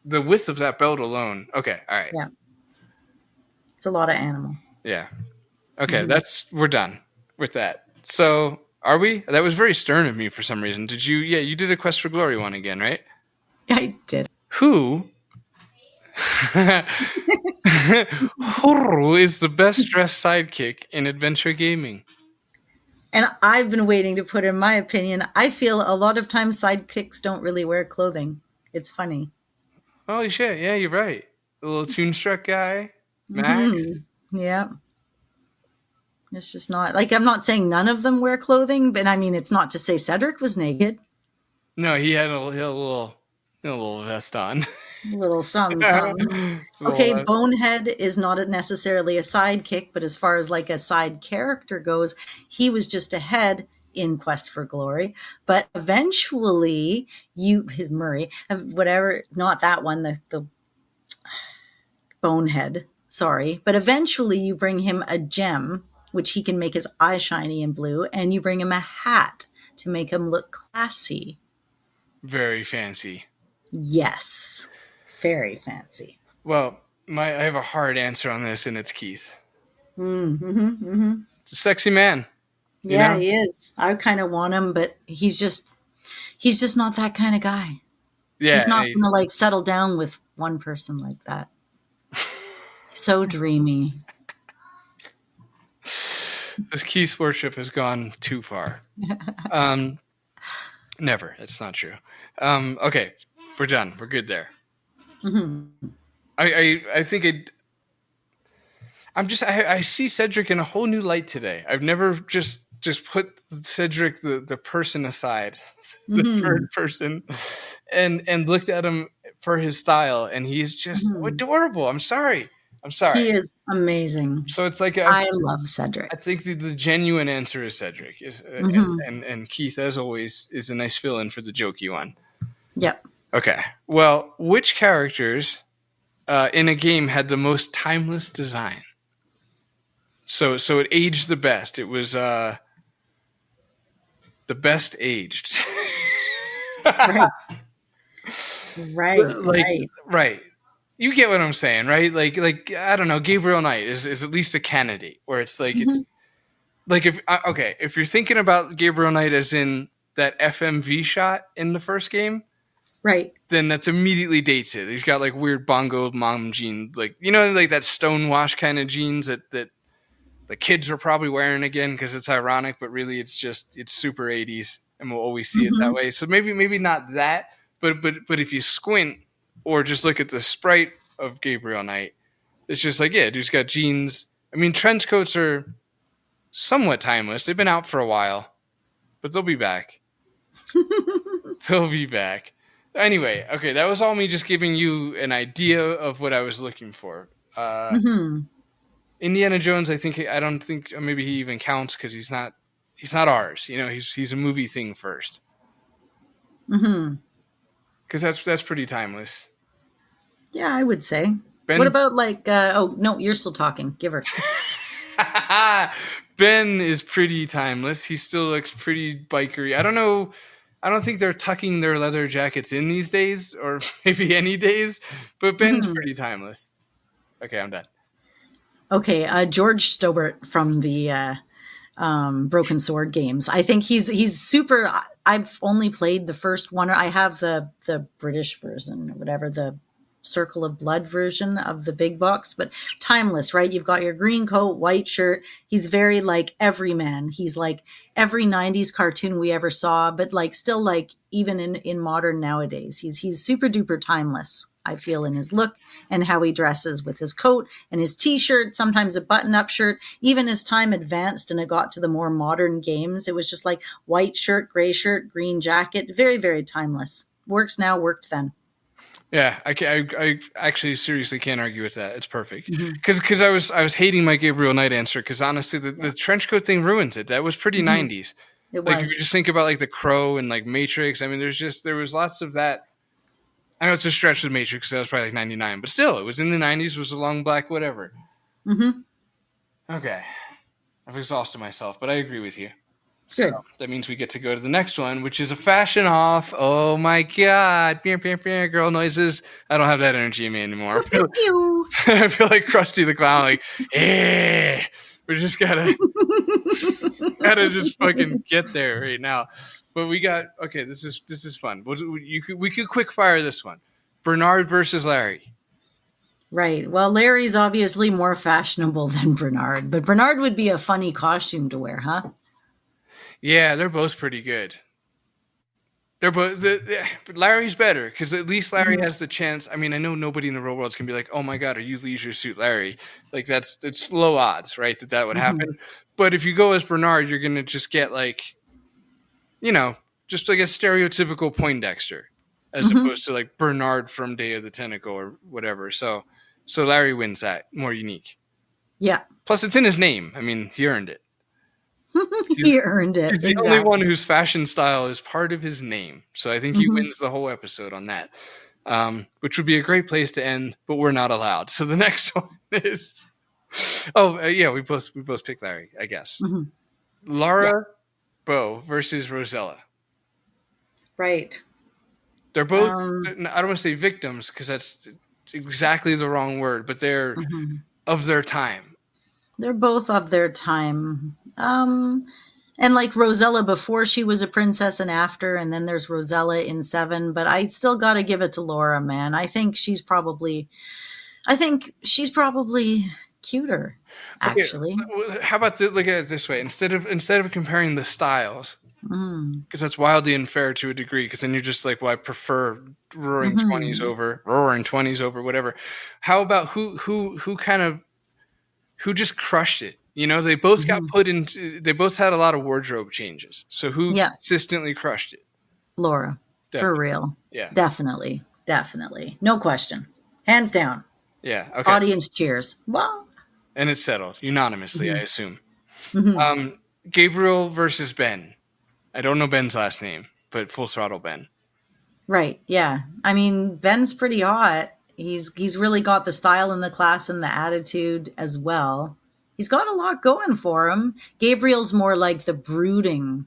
the width of that belt alone. Okay, all right. Yeah, it's a lot of animal. Yeah. Okay, we're done with that. So are we? That was very stern of me for some reason. Did you? Yeah, you did a Quest for Glory one again, right? I did. Who is the best dressed sidekick in adventure gaming? And I've been waiting to put in my opinion. I feel a lot of times sidekicks don't really wear clothing. It's funny. Holy shit. Yeah, you're right. The little Toonstruck guy, Max. Yeah. It's just not like I'm not saying none of them wear clothing, but I mean, it's not to say Cedric was naked. No, he had a little vest on. A little something. Okay, Bonehead is not necessarily a sidekick, but as far as like a side character goes, he was just ahead in Quest for Glory. But eventually, Murray, whatever, not that one, the Bonehead, sorry. But eventually you bring him a gem, which he can make his eye shiny and blue, and you bring him a hat to make him look classy. Very fancy. Yes. Very fancy. Well, I have a hard answer on this, and it's Keith. It's a sexy man. Yeah, he is. I kind of want him, but he's just not that kind of guy. Yeah, he's not going to like settle down with one person like that. So dreamy. This Keith's worship has gone too far. Never. That's not true. Okay, we're done. We're good there. I think I see Cedric in a whole new light today. I've never just put Cedric the person aside, the third person, and looked at him for his style, and he's just adorable. I'm sorry. He is amazing. So it's like I love Cedric. I think the genuine answer is Cedric, and Keith, as always, is a nice fill-in for the jokey one. Yep. Okay. Well, which characters in a game had the most timeless design. So it aged the best. It was the best aged. Right. Right. Like Right. right. You get what I'm saying, right? Like I don't know, Gabriel Knight is at least a candidate where it's like Mhm. it's like if you're thinking about Gabriel Knight as in that FMV shot in the first game, Right. then that's immediately dates it. He's got like weird bongo mom jeans, like like that stonewash kind of jeans that the kids are probably wearing again because it's ironic, but really it's super 80s, and we'll always see it that Mhm. way. So maybe not that, but if you squint or just look at the sprite of Gabriel Knight, it's just like dude's got jeans. I mean, trench coats are somewhat timeless. They've been out for a while, but they'll be back. They'll be back. Anyway, okay, that was all me just giving you an idea of what I was looking for. Mhm. Indiana Jones, I don't think maybe he even counts because he's not ours. He's a movie thing first Mhm. because that's pretty timeless. Yeah, I would say. What Ben about like? Oh no, you're still talking. Give her. Ben is pretty timeless. He still looks pretty bikery. I don't know. I don't think they're tucking their leather jackets in these days, or maybe any days. But Ben's Mhm. pretty timeless. Okay, I'm done. Okay, George Stobart from the Broken Sword games. I think he's super. I've only played the first one. I have the British version, or whatever, the Circle of Blood version of the big box, but timeless, right? You've got your green coat, white shirt. He's very like everyman. He's like every 90s cartoon we ever saw, but like still like even in modern nowadays. He's super duper timeless. I feel in his look and how he dresses with his coat and his t-shirt, sometimes a button-up shirt. Even as time advanced and it got to the more modern games, it was just like white shirt, gray shirt, green jacket. Very, very timeless. Works now, worked then. Yeah, I actually seriously can't argue with that. It's perfect Mm-hmm. because I was hating my Gabriel Knight answer because honestly Yeah. the trench coat thing ruins it. That was pretty Mm-hmm. 90s. It Like if you was. just think about like the Crow and like Matrix. I mean, there was lots of that. I know it's a stretch with Matrix because that was probably like 99, but still, it was in the 90s. Was a long black whatever. Mm-hmm. Okay, I've exhausted myself, but I agree with you. So Good. that means we get to go to the next one, which is a fashion off. Oh my god, girl noises. I don't have that energy in me anymore. Pew. I feel like Krusty the Clown, like, we just gotta just fucking get there right now. But we got okay. This is fun. We could quick fire this one. Bernard versus Larry. Right. Well, Larry's obviously more fashionable than Bernard, but Bernard would be a funny costume to wear, huh? Yeah, they're both pretty good. They're both. But Larry's better because at least Larry Mhm. has the chance. I mean, I know nobody in the real world is gonna be like, "Oh my god, are you Leisure Suit Larry?" Like it's low odds, right? That would Mhm. happen. But if you go as Bernard, you're gonna just get like, you know, just like a stereotypical Poindexter, as Mhm. opposed to like Bernard from Day of the Tentacle or whatever. So Larry wins that, more unique. Yeah. Plus, it's in his name. I mean, he earned it. He earned it. He's the only one Exactly. whose fashion style is part of his name. So I think he Mhm. wins the whole episode on that, which would be a great place to end, but we're not allowed. So the next one is, yeah, we both picked Larry, I guess. Mhm. Yeah. Laura Bow versus Rosella. Right. They're both, I Um, don't want to say victims because that's exactly the wrong word, but they're mhm. of their time. They're both of their time. And like Rosella before she was a princess and after, and then there's Rosella in Seven, but I still got to give it to Laura, man. I think she's probably cuter, Okay, actually. how about look at it this way? Instead of comparing the styles, Mm. because that's wildly unfair to a degree. Because then you're just like, well, I prefer Hmm. roaring twenties over whatever. How about who kind of who just crushed it? They both got Hmm. put into. They both had a lot of wardrobe changes. So who Yeah, consistently crushed it? Laura, for Definitely. real. Yeah. Definitely. Definitely. No question. Hands down. Yeah. Okay. Audience cheers. Wow. And it's settled unanimously, I Hmm. assume. Hmm. Gabriel versus Ben. I don't know Ben's last name, but Full Throttle Ben. Right. Yeah. I mean, Ben's pretty hot. He's really got the style and the class and the attitude as well. He's got a lot going for him. Gabriel's more like the brooding,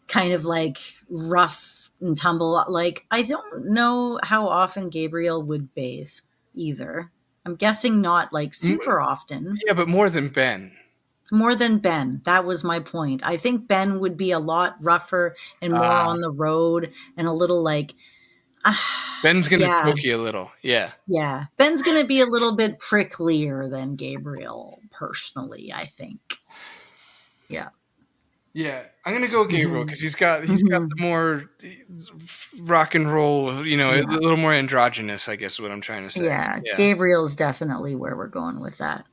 kind of like rough and tumble. Like, I don't know how often Gabriel would bathe either. I'm guessing not like super often. Yeah, but more than Ben. More than Ben. That was my point. I think Ben would be a lot rougher and more on the road and a little like, Ben's gonna yeah. choke you a little. Yeah. Yeah. Ben's going to be a little bit pricklier than Gabriel, personally, I think. Yeah. Yeah, I'm gonna go Gabriel because he's got the more rock and roll, you know, a little more androgynous, I guess is what I'm trying to say. Yeah. Gabriel's definitely where we're going with that.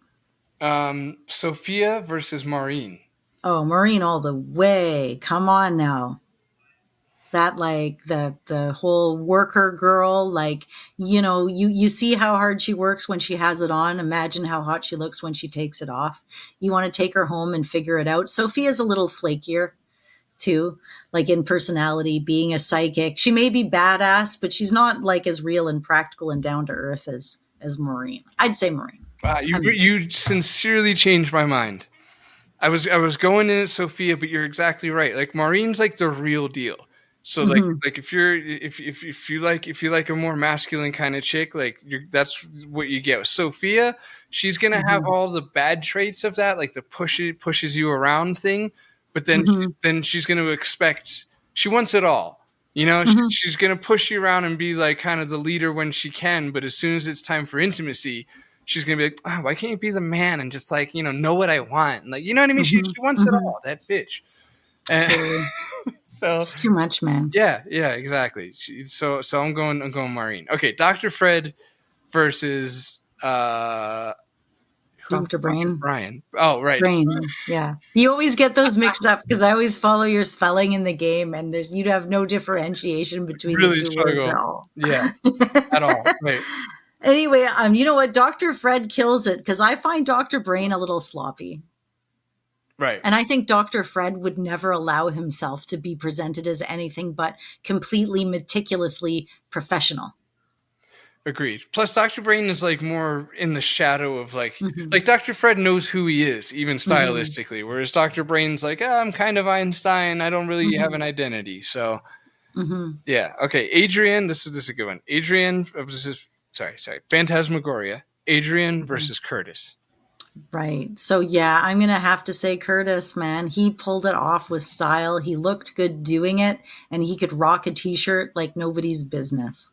Sophia versus Maureen. Oh, Maureen all the way. Come on now. That like the whole worker girl, like, you know, you see how hard she works when she has it on. Imagine how hot she looks when she takes it off. You want to take her home and figure it out. Sophia's a little flakier too, like in personality, being a psychic. She may be badass, but she's not like as real and practical and down to earth as Maureen. I'd say Maureen. You sincerely changed my mind. I was going in at Sophia, but you're exactly right. Like Maureen's like the real deal. So like if you like a more masculine kind of chick, like that's what you get with Sophia. She's gonna have all the bad traits of that, like the pushes you around thing, but then she's gonna expect, she wants it all. You know, she's gonna push you around and be like kind of the leader when she can, but as soon as it's time for intimacy, she's gonna be like, oh, why can't you be the man and just like, you know what I want? Like, you know what I mean? She wants it all, that bitch. And so it's too much, man. Yeah, exactly. So I'm going Maureen. Okay, Dr. Fred versus Dr. Brain. Brian. Oh, right. Brain. Yeah. You always get those mixed up because I always follow your spelling in the game and you'd have no differentiation between really the two struggle. words at all. Yeah. At all. Right. Anyway, you know what? Dr. Fred kills it because I find Dr. Brain a little sloppy. Right. And I think Dr. Fred would never allow himself to be presented as anything but completely meticulously professional. Agreed. Plus, Dr. Brain is like more in the shadow of like Dr. Fred knows who he is, even stylistically, whereas Dr. Brain's like, I'm kind of Einstein. I don't really have an identity. So, yeah. Okay, Adrian. This is a good one. Adrian. Sorry. Phantasmagoria. Adrian versus Curtis. Right. So, yeah, I'm going to have to say Curtis, man. He pulled it off with style. He looked good doing it, and he could rock a t-shirt like nobody's business.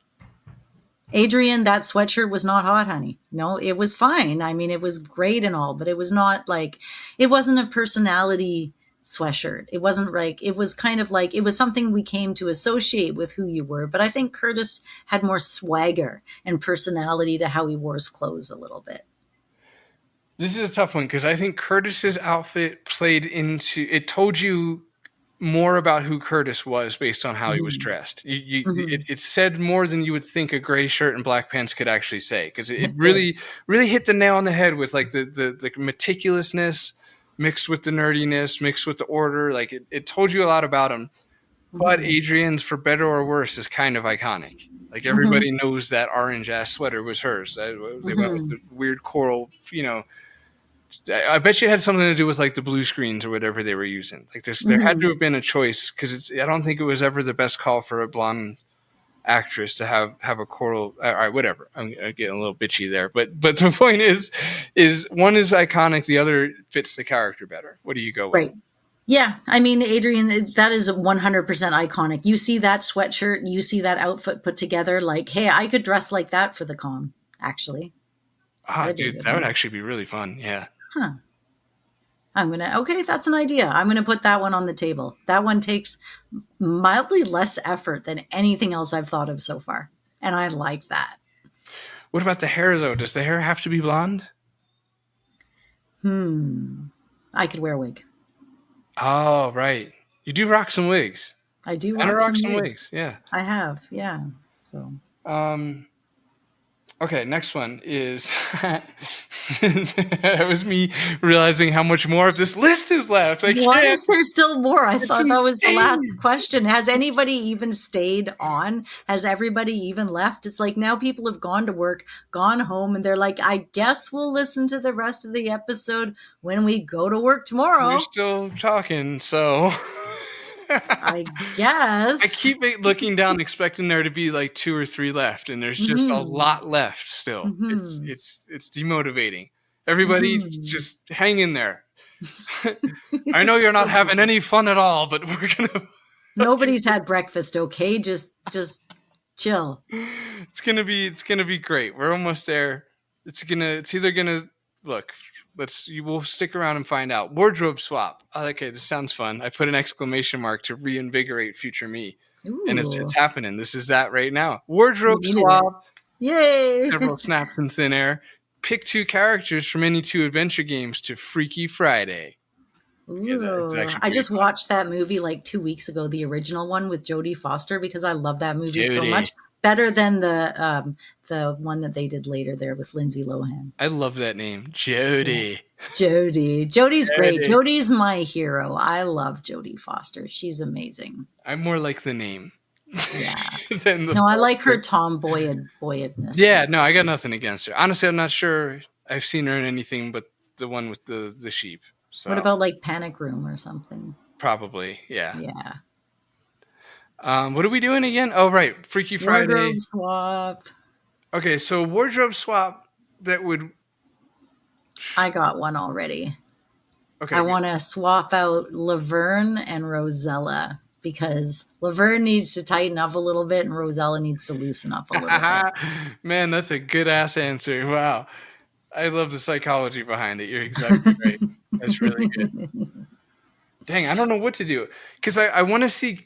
Adrian, that sweatshirt was not hot, honey. No, it was fine. I mean, it was great and all, but it was not like, it wasn't a personality sweatshirt. It wasn't like, it was kind of like, it was something we came to associate with who you were. But I think Curtis had more swagger and personality to how he wore his clothes a little bit. This is a tough one because I think Curtis's outfit played into it. Told you more about who Curtis was based on how he was dressed. It said more than you would think a gray shirt and black pants could actually say, because it really hit the nail on the head with like the meticulousness mixed with the nerdiness, mixed with the order. Like it told you a lot about him. But Adrian's, for better or worse, is kind of iconic. Like everybody knows that orange ass sweater was hers. They went with the weird coral, you know. I bet you it had something to do with like the blue screens or whatever they were using. Like there had to have been a choice, because I don't think it was ever the best call for a blonde actress to have a coral. All right, whatever. I'm getting a little bitchy there, but the point is one is iconic, the other fits the character better. What do you go with? Right. Yeah, I mean, Adrian, that is 100% iconic. You see that sweatshirt, you see that outfit put together, like, hey, I could dress like that for the con, actually. Dude, that would actually be really fun. Yeah. Huh. Okay, that's an idea. I'm going to put that one on the table. That one takes mildly less effort than anything else I've thought of so far. And I like that. What about the hair, though? Does the hair have to be blonde? I could wear a wig. Oh, right. You do rock some wigs. I do rock some wigs. Yeah. I have, yeah. So. Okay, next one is that was me realizing how much more of this list is left. I Why can't. is there still more? I It's thought that was the last insane. question. Has anybody even stayed on? Has everybody even left? It's like now people have gone to work, gone home, and they're like, I guess we'll listen to the rest of the episode when we go to work We're tomorrow. still talking, so I guess. I keep looking down, expecting there to be like 2 or 3 left, and there's just a Mm-hmm. lot left still. Mm-hmm. It's demotivating. Everybody, Mm-hmm. just hang in there. I know It's you're not so having good. any fun at all, but we're gonna. Nobody's had breakfast, okay? Just chill. It's gonna be great. We're almost there. It's either gonna look. We'll stick around and find out. Wardrobe swap. Oh, okay, this sounds fun. I put an exclamation mark to reinvigorate future me, and it's Ooh, happening. This is that right now. we Wardrobe needed it. swap. Yay! Several snaps in thin air. Pick 2 characters from any 2 adventure games to Freaky Friday. Yeah, that's Ooh, actually I pretty just fun. watched that movie like 2 weeks ago, the original one with Jodie Foster, because I love that movie so Jody. much. Better than the one that they did later there with Lindsay Lohan. I love that name. Yeah. Jody. Jodie's great. Jody. Jodie's my hero. I love Jodie Foster. She's amazing. I'm more like the name Yeah. than the No, I like her character. tomboyedness. Yeah, no, I got nothing against her. Honestly, I'm not sure I've seen her in anything but the one with the sheep. What So about like Panic Room or something? probably, yeah. Yeah. What are we doing again? Oh, right, Freaky Friday. Wardrobe swap. Okay, so wardrobe swap that would. I got one already. Okay, I good. want to swap out Laverne and Rosella because Laverne needs to tighten up a little bit and Rosella needs to loosen up a little bit. Man, that's a good ass answer. Wow, I love the psychology behind it. You're exactly right. That's really good. Dang, I don't know what to do because I want to see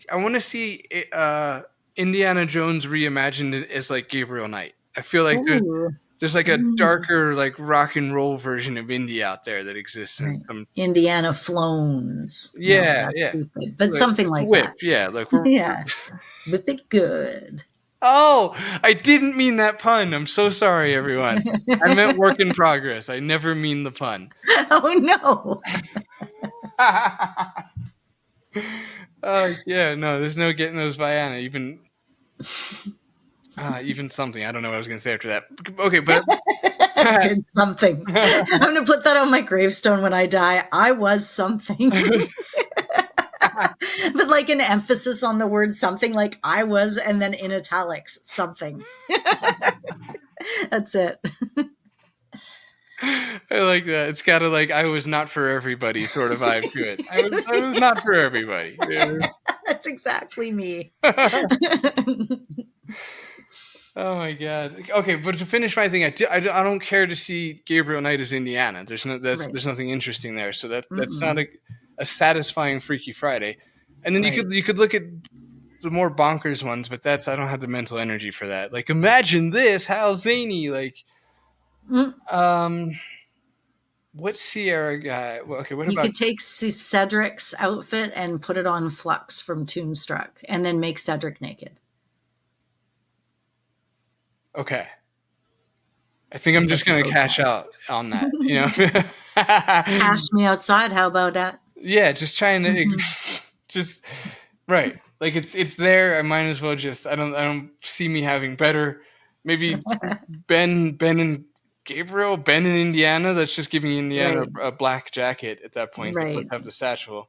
Indiana Jones reimagined as like Gabriel Knight. I feel like Ooh. there's like a Mm. darker like rock and roll version of Indy out there that exists in Right. some. Indiana Flones. No, Yeah, that's yeah, stupid. But like something with the like whip. that. Yeah, like Yeah. Whip it good. Oh, I didn't mean that pun. I'm so sorry, everyone. I meant work in progress. I never mean the pun. Oh no. Oh yeah, no, there's no getting those Viana. Even something. I don't know what I was gonna say after that. Okay, but Good something. I'm going to put that on my gravestone when I die. I was something. But like an emphasis on the word something, like I was, and then in italics, something. That's it. I like that. It's got a like I was not for everybody sort of vibe to it. I was not for everybody. That's exactly me. Oh my god. Okay, but to finish my thing, I don't care to see Gabriel Knight as Indiana. Right. There's nothing interesting there. So that's Mm-mm. not a satisfying Freaky Friday. And then Right. you could look at the more bonkers ones, but I don't have the mental energy for that. Like imagine this, how zany, like Mm. what Sierra guy? Well, okay, what You about could take Cedric's outfit and put it on Flux from Toonstruck and then make Cedric naked. okay. I think I'm just gonna cash out on that, you know. Cash me outside. How about that? Yeah, just trying to just right. Like it's there. I might as well just. I don't see me having better. Maybe Ben and Gabriel, Ben in Indiana. That's just giving Indiana Right. a black jacket at that point. They both Right. have the satchel.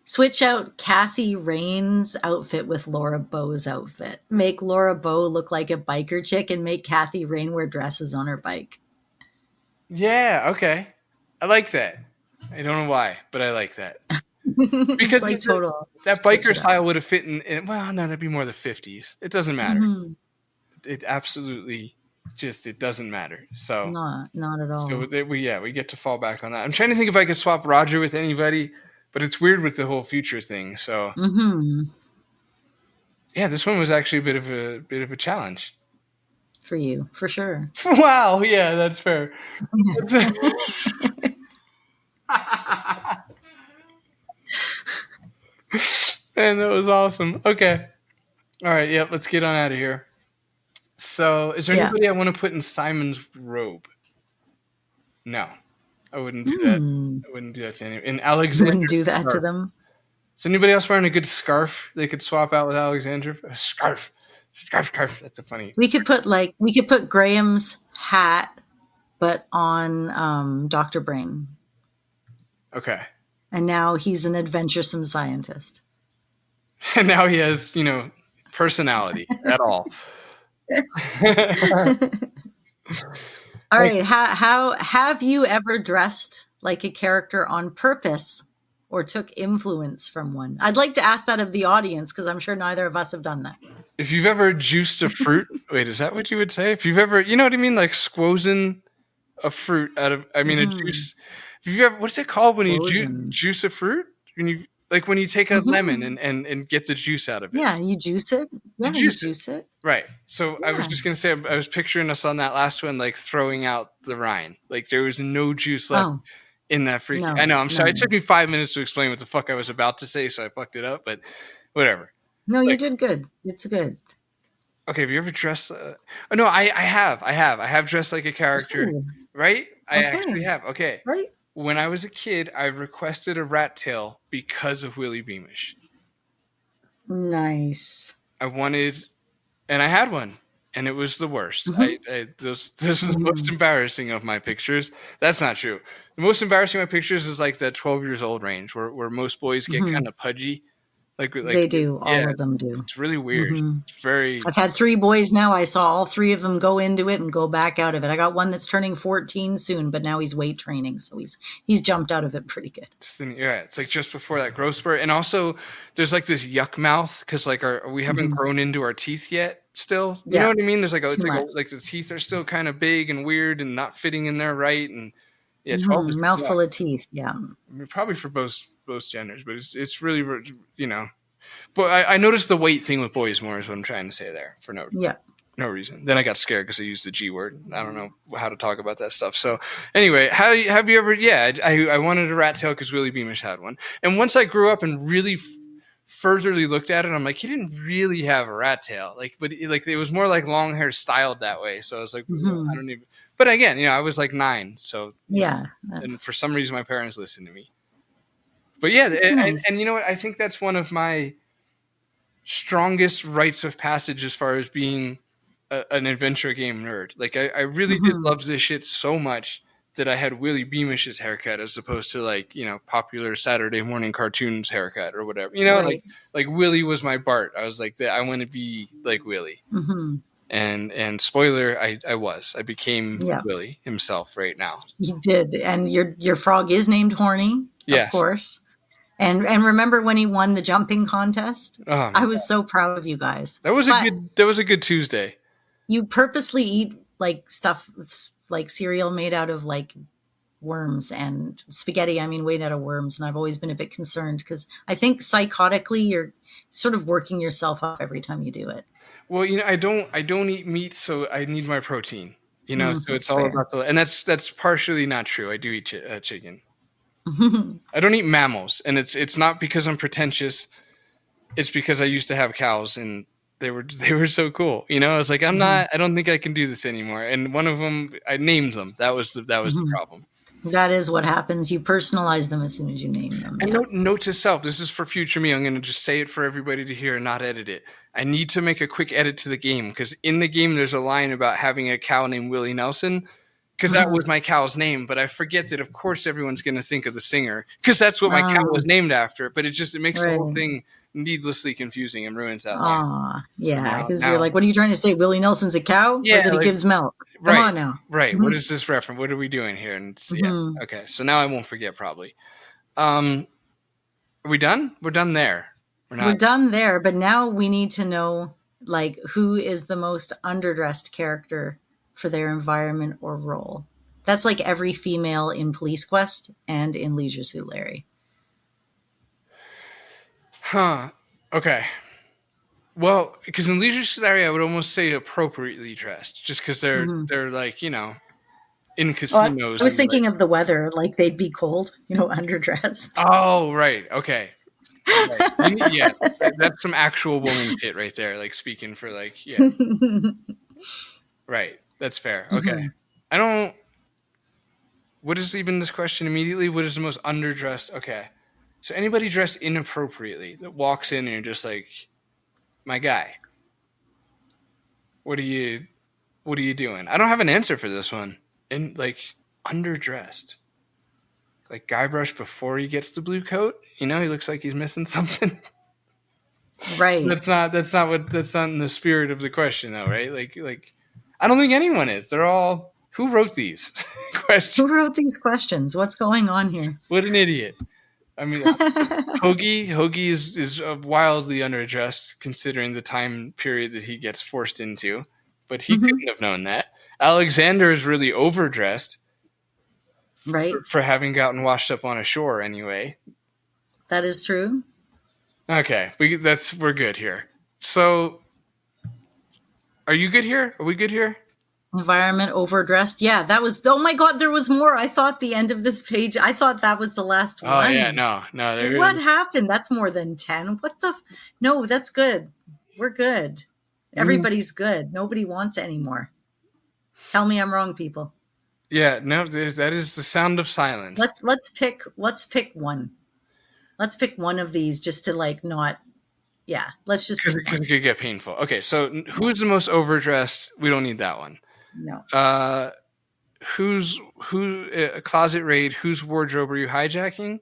Switch out Kathy Rain's outfit with Laura Bow's outfit. Make Laura Bow look like a biker chick and make Kathy Rain wear dresses on her bike. Yeah. Okay. I like that. I don't know why, but I like that It's because like total. that switch biker it up. style would have fit in. Well, no, that'd be more the 50s. It doesn't matter. Mhm. It absolutely it doesn't matter. So Not at all. we get to fall back on that. I'm trying to think if I could swap Roger with anybody, but it's weird with the whole future thing. So yeah, this one was actually a bit of a challenge. For you, for sure. Wow, yeah, that's fair. Man, that was awesome. Okay. All right, yep, let's get on out of here. So, is there anybody I want to put in Simon's robe? No, I wouldn't do that. I wouldn't do that to anyone. In Alexander, Wouldn't do that to them. Is anybody else wearing a good scarf they could swap out with Alexander? A scarf. That's a funny. We could put Graham's hat, but on Dr. Brain. Okay. And now he's an adventuresome scientist. And now he has, personality at all. All right. How have you ever dressed like a character on purpose or took influence from one? I'd like to ask that of the audience because I'm sure neither of us have done that. If you've ever juiced a fruit, wait, is that what you would say? If you've ever, you know what I mean? Like squozen a fruit out of, a juice. If you've ever, what's it called when you juice a fruit? When you take a lemon and get the juice out of it. Yeah, you juice it. Yeah, you juice it. Right. So I was just going to say, I was picturing us on that last one, like throwing out the rind. Like there was no juice left in that freaking. No, I know. I'm sorry. It took me 5 minutes to explain what the fuck I was about to say, so I fucked it up, but whatever. No, you did good. It's good. Okay. Have you ever dressed? No, I have. I have dressed like a character. Ooh. Right? I actually have. Okay. Right. When I was a kid, I requested a rat tail because of Willie Beamish. Nice. I wanted, and I had one, and it was the worst. This is the most embarrassing of my pictures. That's not true. The most embarrassing of my pictures is like that 12 years old range where most boys get kind of pudgy. Like they do. All of them do. It's really weird. It's very. I've had 3 boys now. I saw all 3 of them go into it and go back out of it. I got one that's turning 14 soon, but now he's weight training, so he's jumped out of it pretty good. It's like just before that growth spurt, and also there's like this yuck mouth because like we haven't grown into our teeth yet. Still, you know what I mean? There's like like the teeth are still kind of big and weird and not fitting in there right, and 12 is mouthful of teeth. Yeah, I mean, probably for both genders, but it's really But I noticed the weight thing with boys more is what I'm trying to say there for no reason. Then I got scared because I used the G word. I don't know how to talk about that stuff. So anyway, have you ever? Yeah, I wanted a rat tail because Willie Beamish had one, and once I grew up and really furtherly looked at it, I'm like, he didn't really have a rat tail, but it was more like long hair styled that way. So I was like, I don't even. But again, I was like 9, so and for some reason my parents listened to me. But yeah, and you know what? I think that's one of my strongest rites of passage as far as being an adventure game nerd. Like I really did love this shit so much that I had Willie Beamish's haircut as opposed to popular Saturday morning cartoons haircut or whatever. Like Willie was my Bart. I was like, I want to be like Willie. And spoiler, I became Willie himself right now. You did, and your frog is named Horny, of course. And remember when he won the jumping contest? Oh, I was so proud of you guys. That was a good Tuesday. You purposely eat stuff like cereal made out of worms and spaghetti. made out of worms, and I've always been a bit concerned because I think psychotically you're sort of working yourself up every time you do it. Well, I don't eat meat, so I need my protein. So it's all about and that's partially not true. I do eat chicken. I don't eat mammals, and it's not because I'm pretentious. It's because I used to have cows, and they were so cool. I was like, I don't think I can do this anymore. And one of them, I named them. That was the problem. That is what happens. You personalize them as soon as you name them. And note to self, this is for future me. I'm going to just say it for everybody to hear and not edit it. I need to make a quick edit to the game because in the game there's a line about having a cow named Willie Nelson because that was my cow's name. But I forget that, of course, everyone's going to think of the singer because that's what my cow was named after. But it makes the whole thing needlessly confusing and ruins that line. Yeah, because you're like, what are you trying to say? Willie Nelson's a cow? Yeah, or that he gives milk? Come on now. Right. What is this reference? What are we doing here? And okay. So now I won't forget probably. Are we done? We're done there. We're done there, but now we need to know who is the most underdressed character for their environment or role. That's like every female in Police Quest and in Leisure Suit Larry. Huh. Okay. Well, because in Leisure Suit Larry, I would almost say appropriately dressed, just because they're in casinos. I was thinking of the weather, they'd be cold, underdressed. Oh, right. Okay. Right. Yeah, that's some actual woman shit right there. Speaking for Right. That's fair. Okay. I don't. What is even this question immediately? What is the most underdressed? Okay. So anybody dressed inappropriately that walks in and you're just like, my guy, what are you doing? I don't have an answer for this one. And like underdressed. Like Guybrush before he gets the blue coat, he looks like he's missing something. Right. That's not in the spirit of the question though, right? Like I don't think anyone is. They're all who wrote these questions? Who wrote these questions? What's going on here? What an idiot. I mean, Hoagie is wildly underdressed considering the time period that he gets forced into, but he couldn't have known that. Alexander is really overdressed, Right. for having gotten washed up on a shore anyway. That is true. Okay, we're good here. So, are you good here? Are we good here? Environment overdressed. Yeah, that was. Oh my God, there was more. I thought the end of this page. I thought that was the last one. Oh yeah, no. What happened? That's more than 10. What the? No, that's good. We're good. Everybody's good. Nobody wants any more. Tell me I'm wrong, people. Yeah, no, that is the sound of silence. Let's pick one. Let's pick one of these just to like not. Yeah, let's just because it could get painful. Okay, so who's the most overdressed? We don't need that one. No. A closet raid? Whose wardrobe are you hijacking?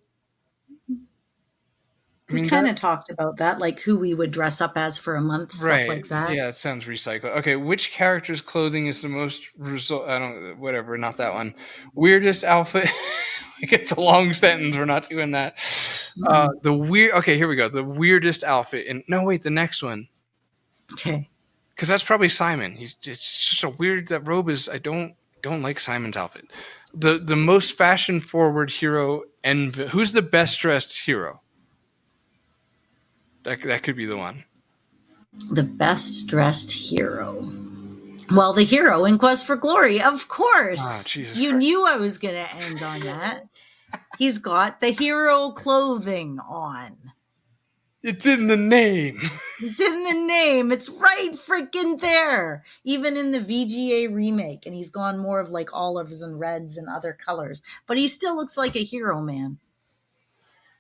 We kind of talked about that, like who we would dress up as for a month, stuff like that. Yeah, it sounds recycled. Okay, which character's clothing is the most not that one. Weirdest outfit. It's a long sentence. We're not doing that. Okay, here we go. The weirdest outfit. The next one. Okay. Because that's probably Simon. It's just a weird. That robe is. I don't like Simon's outfit. The most fashion forward hero and who's the best dressed hero? That could be the one. The best dressed hero. Well, the hero in Quest for Glory, of course. Oh, Jesus you Christ. Knew I was going to end on that. He's got the hero clothing on. It's in the name. It's in the name. It's right freaking there. Even in the VGA remake. And he's gone more of like olives and reds and other colors. But he still looks like a hero man.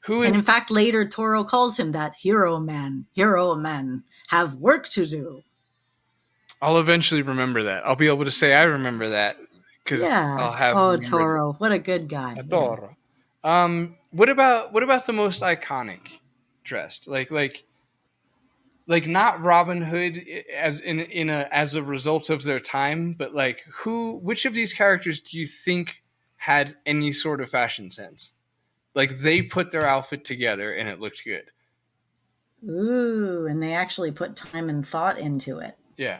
And in fact, later Toro calls him that hero man. Hero men have work to do. I'll eventually remember that. I'll be able to say I remember that because I'll have. Oh, Toro, what a good guy. Toro. What about the most iconic dressed? Like not Robin Hood as as a result of their time, but like which of these characters do you think had any sort of fashion sense? Like they put their outfit together and it looked good. Ooh, and they actually put time and thought into it. Yeah.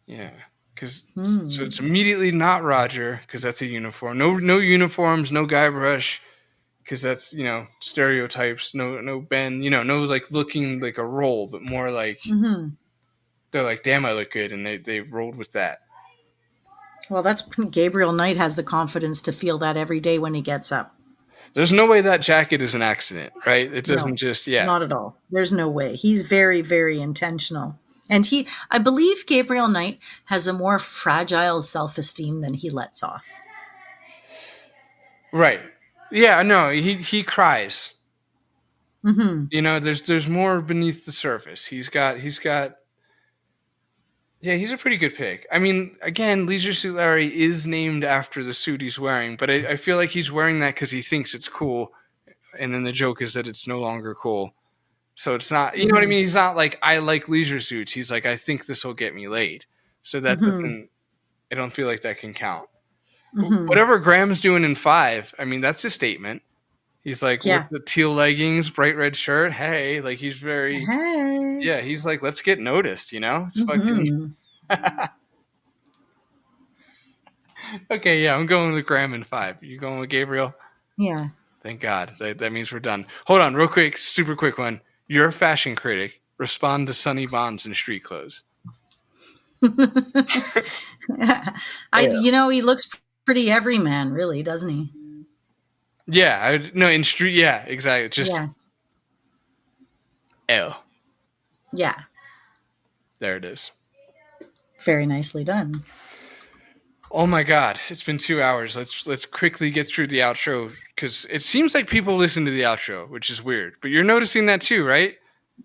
Yeah. So it's immediately not Roger because that's a uniform. No uniforms, no Guybrush because that's stereotypes. No Ben. No like looking like a role, but more like they're like, damn, I look good, and they rolled with that. Well, that's Gabriel Knight has the confidence to feel that every day when he gets up. There's no way that jacket is an accident, right? It doesn't not at all. There's no way. He's very, very intentional. And I believe Gabriel Knight has a more fragile self-esteem than he lets off. Right. Yeah, no, he cries. Mm-hmm. There's more beneath the surface. He's got yeah, he's a pretty good pick. I mean, again, Leisure Suit Larry is named after the suit he's wearing, but I feel like he's wearing that because he thinks it's cool, and then the joke is that it's no longer cool. So it's not, you know what I mean? He's not like, I like leisure suits. He's like, I think this will get me laid. So that doesn't, I don't feel like that can count. Whatever Graham's doing in 5, I mean, that's a statement. He's like, with the teal leggings, bright red shirt. Hey, like he's very, he's like, let's get noticed, It's fucking. Okay, yeah, I'm going with Graham in 5. You going with Gabriel? Yeah. Thank God. That means we're done. Hold on, real quick, super quick one. You're a fashion critic. Respond to Sonny Bonds in street clothes. He looks pretty everyman, really, doesn't he? Yeah, in street. Yeah, exactly. Just L. Yeah. There it is. Very nicely done. Oh my God, it's been 2 hours. Let's quickly get through the outro because it seems like people listen to the outro, which is weird. But you're noticing that too, right?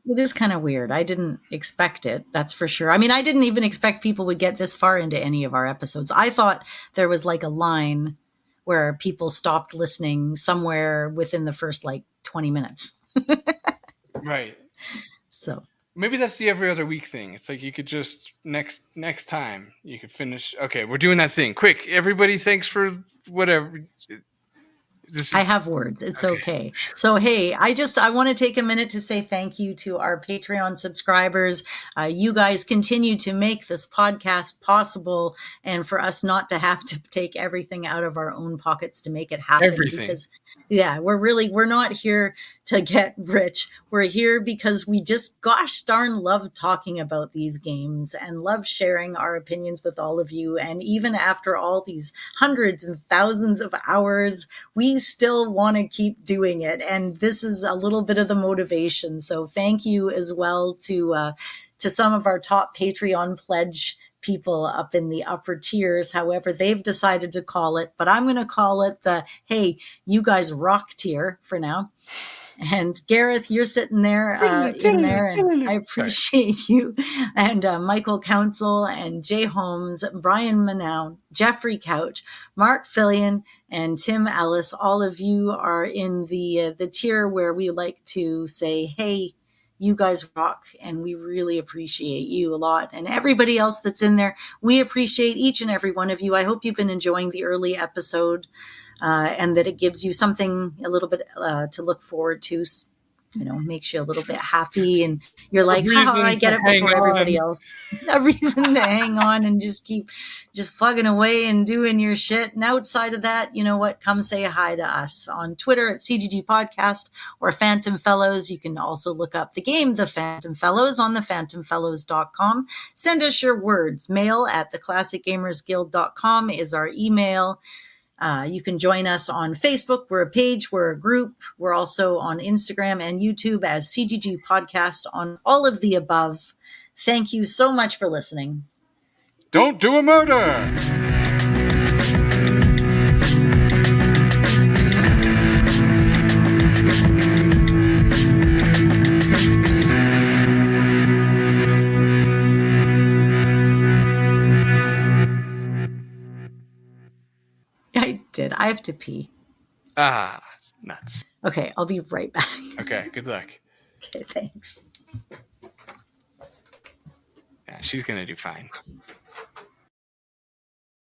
It is kind of weird. I didn't expect it, that's for sure. I mean, I didn't even expect people would get this far into any of our episodes. I thought there was like a line where people stopped listening somewhere within the first like 20 minutes. Right. So maybe that's the every other week thing. It's like you could just next time you could finish. Okay, we're doing that thing. Quick, everybody, thanks for whatever. I have words. It's okay. So, hey, I want to take a minute to say thank you to our Patreon subscribers. You guys continue to make this podcast possible and for us not to have to take everything out of our own pockets to make it happen. Everything. Because, yeah, we're not here to get rich. We're here because we just, gosh darn, love talking about these games and love sharing our opinions with all of you. And even after all these hundreds and thousands of hours, we still want to keep doing it. And this is a little bit of the motivation. So thank you as well to some of our top Patreon pledge people up in the upper tiers, however they've decided to call it. But I'm going to call it the, hey, you guys rock tier for now. And Gareth, you're sitting there in there, and I appreciate you. And Michael Council and Jay Holmes, Brian Manow, Jeffrey Couch, Mark Fillion, and Tim Ellis. All of you are in the tier where we like to say, hey, you guys rock, and we really appreciate you a lot. And everybody else that's in there, we appreciate each and every one of you. I hope you've been enjoying the early episode. And that it gives you something a little bit to look forward to, makes you a little bit happy. And you're like, I get it before everybody else. A reason to hang on and just keep just plugging away and doing your shit. And outside of that, you know what? Come say hi to us on Twitter at CGG Podcast or Phantom Fellows. You can also look up the game, The Phantom Fellows, on thephantomfellows.com. Send us your words. Mail at theclassicgamersguild.com is our email. You can join us on Facebook. We're a page, we're a group. We're also on Instagram and YouTube as CGG Podcast on all of the above. Thank you so much for listening. Don't do a murder! I did. I have to pee. Ah, nuts. Okay, I'll be right back. Okay, good luck. Okay, thanks. Yeah, she's going to do fine.